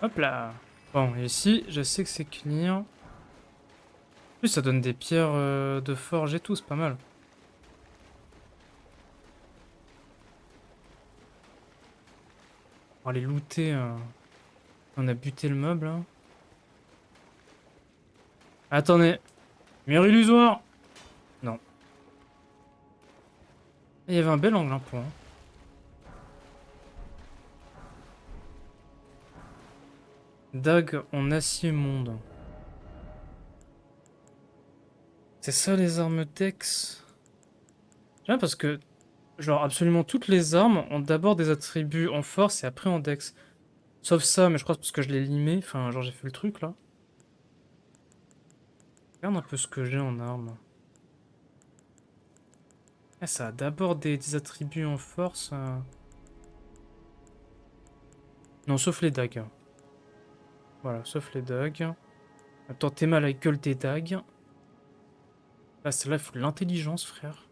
Hop là. Bon, et ici, je sais que c'est clear. En plus, ça donne des pierres de forge et tout, c'est pas mal. On va aller looter. On a buté le meuble, là. Attendez. Mur illusoire. Non. Il y avait un bel angle, hein, pour. Dague en acier monde. C'est ça les armes Dex? J'aime parce que, genre, absolument toutes les armes ont d'abord des attributs en force et après en Dex. Sauf ça, mais je crois que c'est parce que je l'ai limé. Enfin, genre, j'ai fait le truc là. Regarde un peu ce que j'ai en armes. Ah, ça a d'abord des attributs en force. Non, sauf les dagues. Voilà, sauf les dagues. Attends, t'es mal à la gueule des dagues. Là, celle-là, il faut de l'intelligence, frère.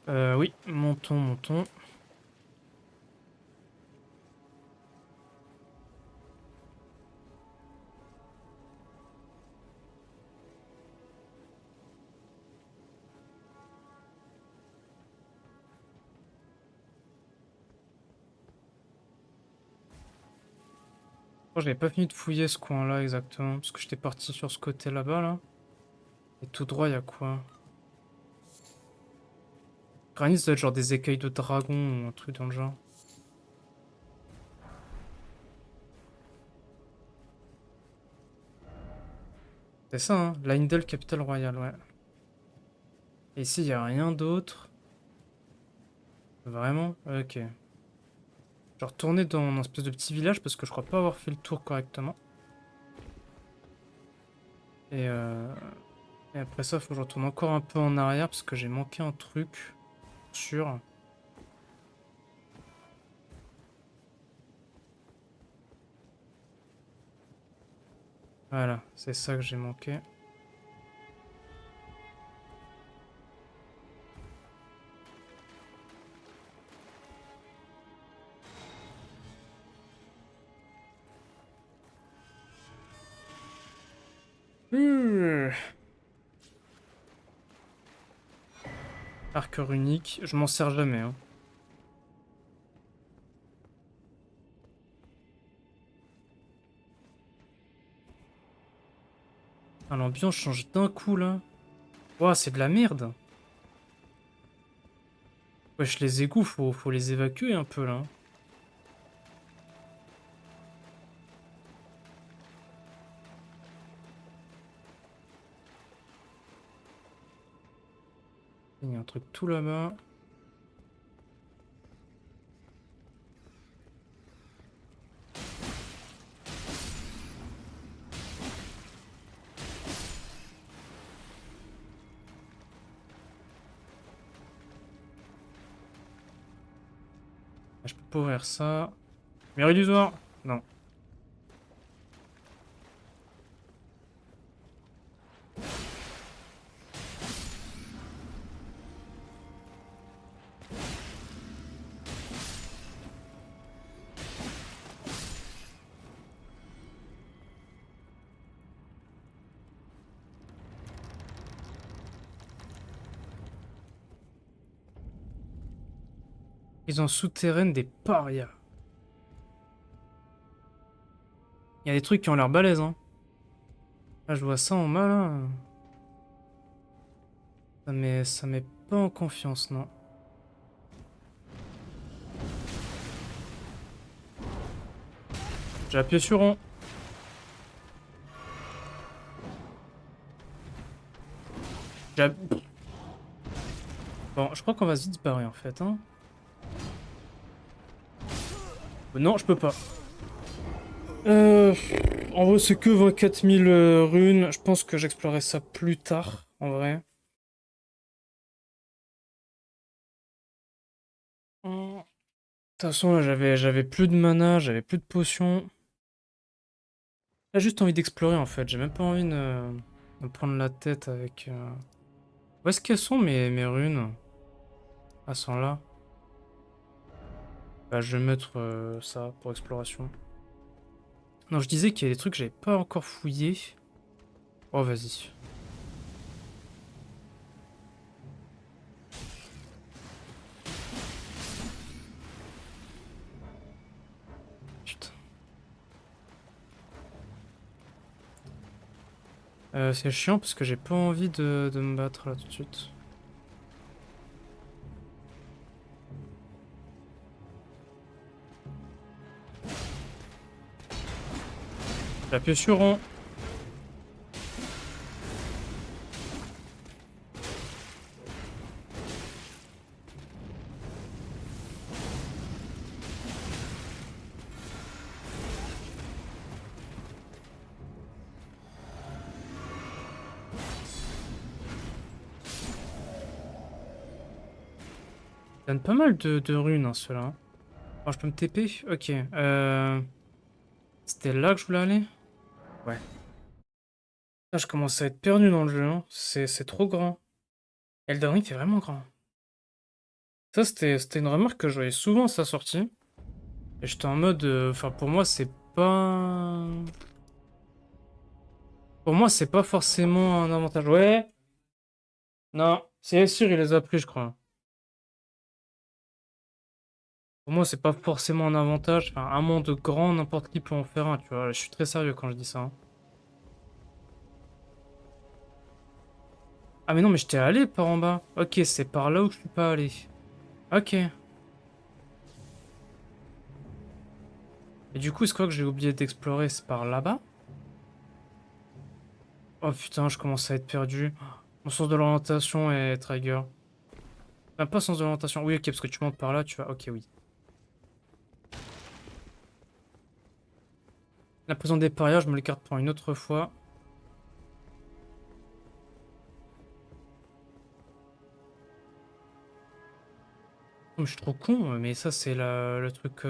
Oui, montons, montons. Oh, j'avais pas fini de fouiller ce coin-là exactement, parce que j'étais parti sur ce côté là-bas, là. Et tout droit, il y a quoi? Granit, ça doit être genre des écailles de dragon ou un truc dans le genre. C'est ça, hein? Leyndell, capitale royale, ouais. Et ici, il y a rien d'autre. Vraiment? Ok. Je vais retourner dans un espèce de petit village parce que je crois pas avoir fait le tour correctement. Et, euh... Et après ça, faut que je retourne encore un peu en arrière parce que j'ai manqué un truc. Sûr. Voilà, c'est ça que j'ai manqué. Hmm. Arc runique, je m'en sers jamais, hein. Ah, l'ambiance change d'un coup là. Ouah, c'est de la merde. Wesh, les égouts, faut les évacuer un peu là. Il y a un truc tout là-bas. Ah, je peux pas ouvrir ça. Mur illusoire. Non. Prison souterraine des parias. Il y a des trucs qui ont l'air balèzes, hein. Là, je vois ça en bas là. Ça met pas en confiance, non. J'ai appuyé sur rond. J'ai Bon, je crois qu'on va se vite barrer en fait, hein. Non, je peux pas. Euh, En vrai, c'est que 24 000 runes. Je pense que j'explorerai ça plus tard, en vrai. De toute façon, là, j'avais plus de mana, j'avais plus de potions. J'ai juste envie d'explorer, en fait. J'ai même pas envie de me prendre la tête avec... Où est-ce qu'elles sont, mes runes? Ah, elles sont là. Bah, je vais mettre ça pour exploration. Non, je disais qu'il y a des trucs que j'avais pas encore fouillés. Oh, vas-y. Putain. C'est chiant parce que j'ai pas envie de me battre là tout de suite. J'appuie sur rond. Ça donne pas mal de runes, hein, ceux-là. Oh, je peux me TP? Ok. C'était là que je voulais aller? Ouais. Là, je commence à être perdu dans le jeu, hein. C'est trop grand. Elden Ring, c'est vraiment grand. Ça, c'était une remarque que je voyais souvent à sa sortie. Et j'étais en mode... Enfin, pour moi, c'est pas... Pour moi, c'est pas forcément un avantage. Ouais. Non. C'est sûr, il les a pris, je crois. Pour moi, c'est pas forcément un avantage. Enfin, un monde grand, n'importe qui peut en faire un, tu vois. Je suis très sérieux quand je dis ça, hein. Ah mais non, mais j'étais allé par en bas. Ok, c'est par là où je suis pas allé. Ok. Et du coup, c'est quoi que j'ai oublié d'explorer? C'est par là-bas? Oh putain, je commence à être perdu. Mon sens de l'orientation est trigger. Enfin, pas sens de l'orientation. Oui, ok, parce que tu montes par là, tu vas... Ok, oui. La prison des parias, je me l'écarte pour une autre fois. Oh, mais je suis trop con, mais ça, c'est le truc...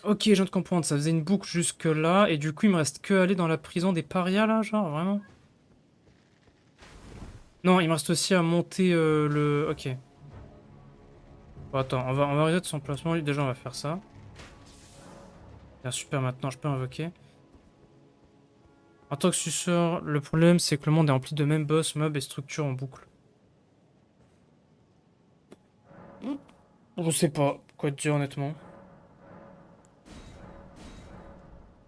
Ok, je viens de comprendre, ça faisait une boucle jusque là, et du coup, il me reste que aller dans la prison des parias, là, genre, vraiment? Non, il me reste aussi à monter le... Ok. Bon, attends, on va reset son placement. Déjà, on va faire ça. Bien, super, maintenant, je peux invoquer. En tant que suceur, le problème, c'est que le monde est rempli de mêmes boss, mobs et structures en boucle. Je sais pas quoi te dire, honnêtement.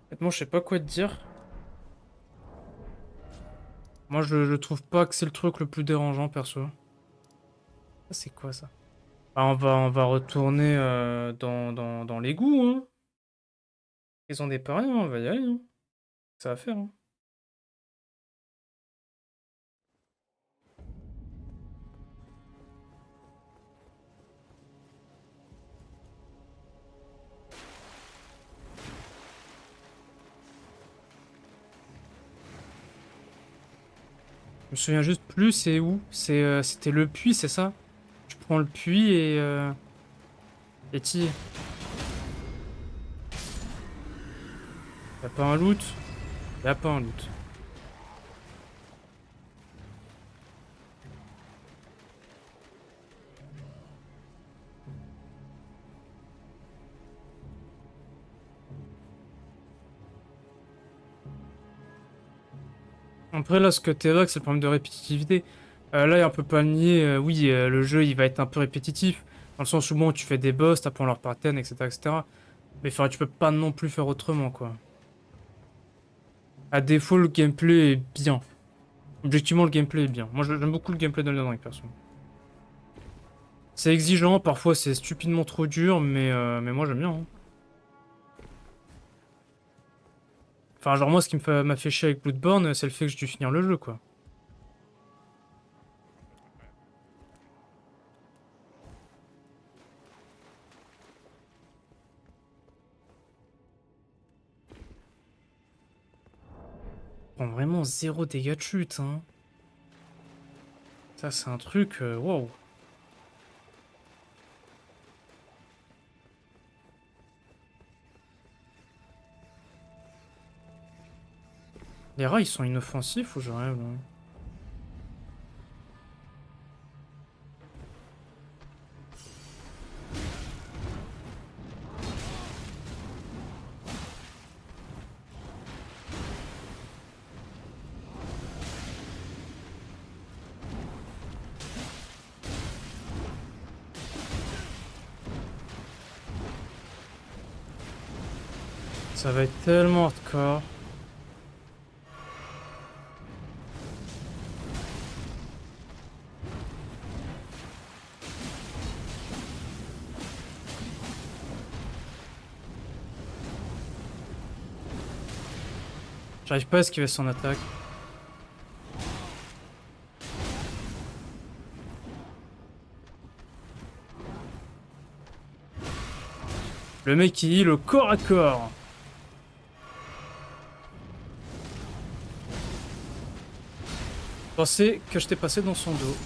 Honnêtement, je sais pas quoi te dire. Moi, je trouve pas que c'est le truc le plus dérangeant, perso. Ça, c'est quoi, ça? Ah, on va retourner dans l'égout, hein. Ils ont des pareils, hein, on va y aller, hein. Ça va faire, hein. Je me souviens juste plus, c'est où? C'était le puits, c'est ça? Tu prends le puits et t'y... Y'a pas un loot? Y'a pas un loot. Après, là, ce que t'évoques, c'est le problème de répétitivité. Là, on peut pas le nier. Oui, le jeu, il va être un peu répétitif. Dans le sens où, bon, tu fais des boss, t'apprends leur pattern, etc., etc. Mais enfin, tu peux pas non plus faire autrement, quoi. À défaut, le gameplay est bien. Objectivement, le gameplay est bien. Moi, j'aime beaucoup le gameplay d'Elden Ring, perso. C'est exigeant, parfois c'est stupidement trop dur, mais moi j'aime bien, hein. Enfin, genre, moi, ce qui m'a fait chier avec Bloodborne, c'est le fait que j'ai dû finir le jeu, quoi. Prend vraiment zéro dégâts de chute, hein. Ça, c'est un truc, wow. Les rats, ils sont inoffensifs ou je rêve, là? Ça va être tellement hardcore. J'arrive pas à esquiver son attaque. Le mec, il heal au corps à corps. Pensez que je t'ai passé dans son dos.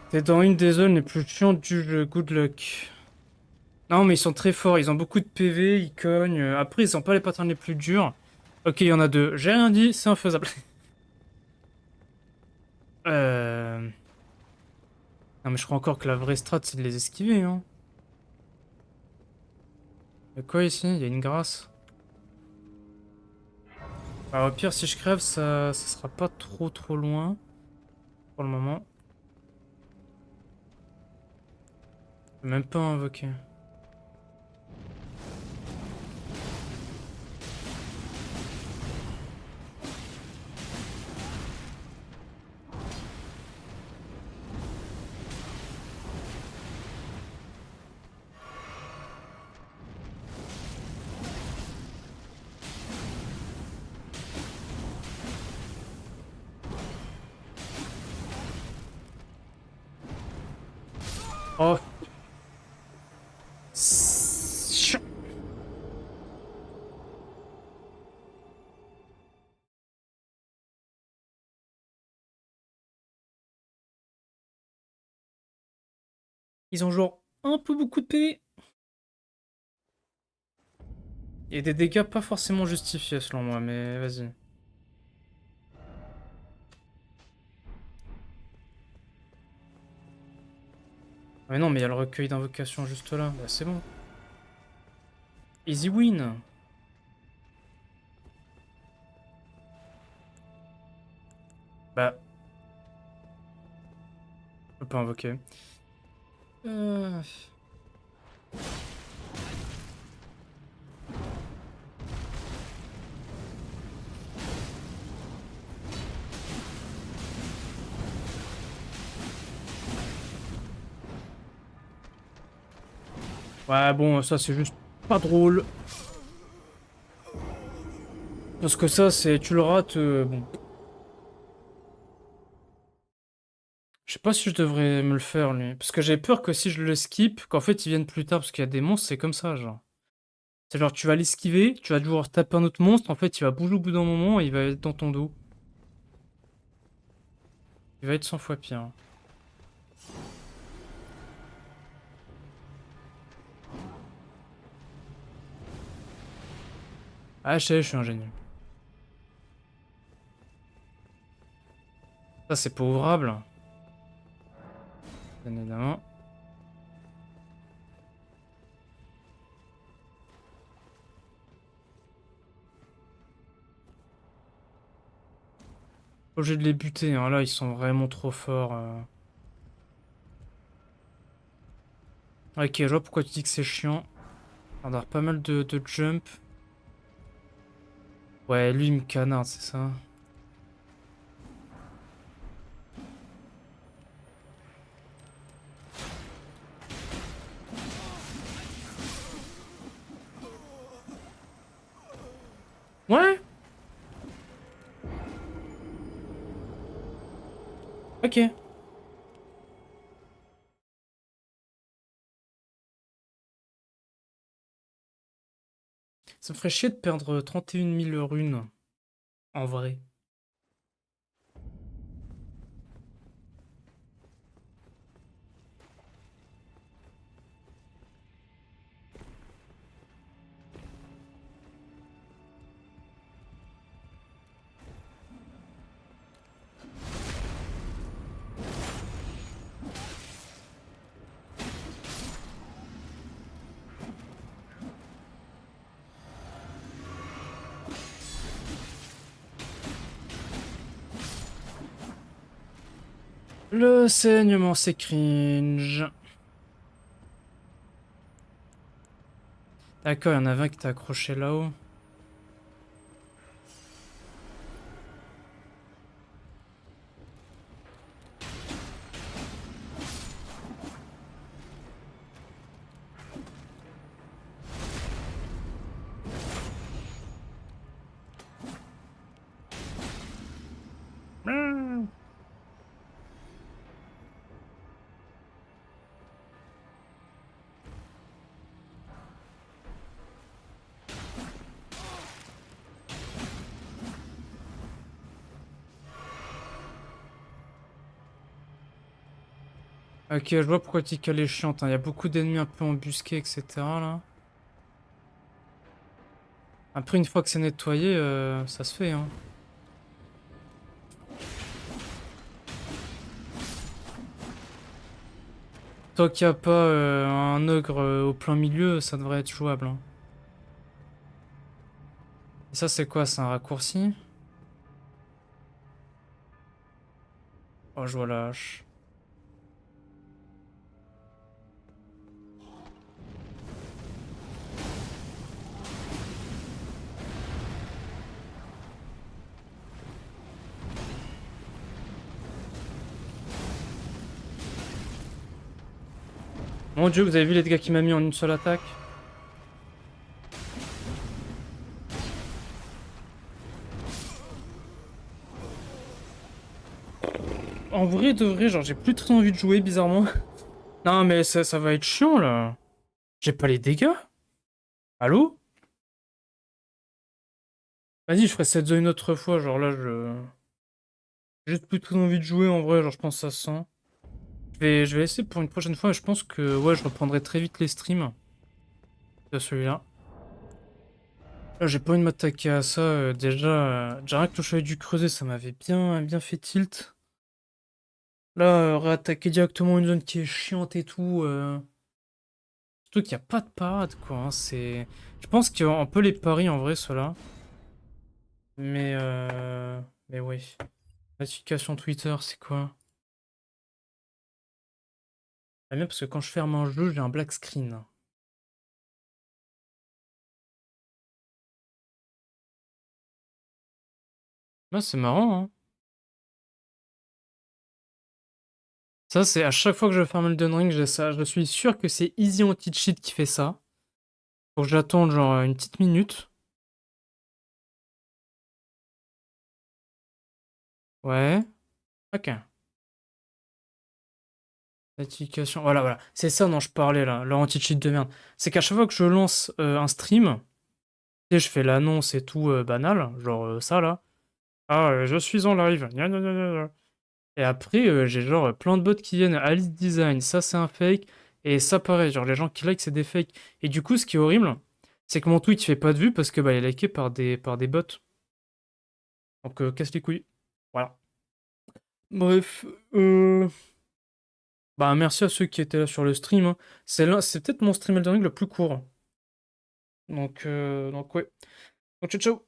T'es dans une des zones les plus chiantes du jeu, good luck. Non, mais ils sont très forts, ils ont beaucoup de PV, ils cognent. Après, ils sont pas les patterns les plus durs. Ok, il y en a deux. J'ai rien dit, c'est infaisable. euh... Non, mais je crois encore que la vraie strat, c'est de les esquiver, hein. Y'a quoi ici? Il y a une grâce. Alors, au pire, si je crève, ça sera pas trop loin pour le moment. Même pas invoqué. Oh. Chiant. Ils ont genre un peu beaucoup de PV. Et des dégâts pas forcément justifiés selon moi, mais vas-y. Mais non, mais il y a le recueil d'invocation juste là. Bah, c'est bon. Easy win. Bah, je peux pas invoquer. Euh... Ouais, bon, ça c'est juste pas drôle. Parce que ça, c'est... Tu le rates, bon. Je sais pas si je devrais me le faire, lui. Parce que j'ai peur que si je le skip, qu'en fait, ils viennent plus tard. Parce qu'il y a des monstres, c'est comme ça, genre. C'est genre, tu vas l'esquiver, tu vas devoir taper un autre monstre, en fait, il va bouger au bout d'un moment et il va être dans ton dos. Il va être 100 fois pire. Ah, je suis un génie. Ça, c'est pas ouvrable. Bien évidemment. Obligé de les buter, hein. Là, ils sont vraiment trop forts. Ok, je vois pourquoi tu dis que c'est chiant. On va avoir pas mal de jump. Ouais, lui, il me canarde, c'est ça. Ouais, ok. Ça me ferait chier de perdre 31 000 runes. En vrai. Le saignement, c'est cringe. D'accord, il y en avait un qui t'a accroché là-haut. Hmm. Ok, je vois pourquoi Tikal est chiante, hein. Il y a beaucoup d'ennemis un peu embusqués, etc. là. Après, une fois que c'est nettoyé, ça se fait, hein. Tant qu'il n'y a pas un ogre au plein milieu, ça devrait être jouable, hein. Et ça, c'est quoi? C'est un raccourci? Oh, je vois la hache. Mon dieu, vous avez vu les dégâts qu'il m'a mis en une seule attaque? En vrai de vrai, genre j'ai plus très envie de jouer bizarrement. Non mais ça va être chiant là. J'ai pas les dégâts? Allô? Vas-y, je ferai cette zone une autre fois, genre là j'ai juste plus très envie de jouer en vrai, genre je pense que ça se sent. Je vais essayer pour une prochaine fois et je pense que ouais, je reprendrai très vite les streams de celui-là. Là, j'ai pas envie de m'attaquer à ça. Déjà rien que le chevalier du creuset, ça m'avait bien fait tilt. Là, réattaquer directement une zone qui est chiante et tout. Surtout qu'il n'y a pas de parade, quoi. Hein, c'est... Je pense qu'on peut les pari en vrai, ceux-là. Mais, euh... Mais oui. Notification Twitter, c'est quoi? Ah, bien parce que quand je ferme un jeu, j'ai un black screen. Là, c'est marrant, hein. Ça, c'est à chaque fois que je ferme Elden Ring, j'ai ça. Je suis sûr que c'est Easy Anti-Cheat qui fait ça. Faut que j'attende genre une petite minute. Ouais. Ok. Notification. Voilà. C'est ça dont je parlais là, leur anti-cheat de merde. C'est qu'à chaque fois que je lance un stream, tu sais, je fais l'annonce et tout banal, genre ça là. Ah, je suis en live. Gna gna gna gna gna. Et après, j'ai genre plein de bots qui viennent. Alice Design, ça c'est un fake. Et ça pareil, genre les gens qui like, c'est des fakes. Et du coup, ce qui est horrible, c'est que mon tweet il fait pas de vue parce que bah, il est liké par des bots. Donc, casse les couilles. Voilà. Bref, bah merci à ceux qui étaient là sur le stream. Hein. C'est peut-être mon stream Elden Ring le plus court. Donc ouais. Donc ciao ciao.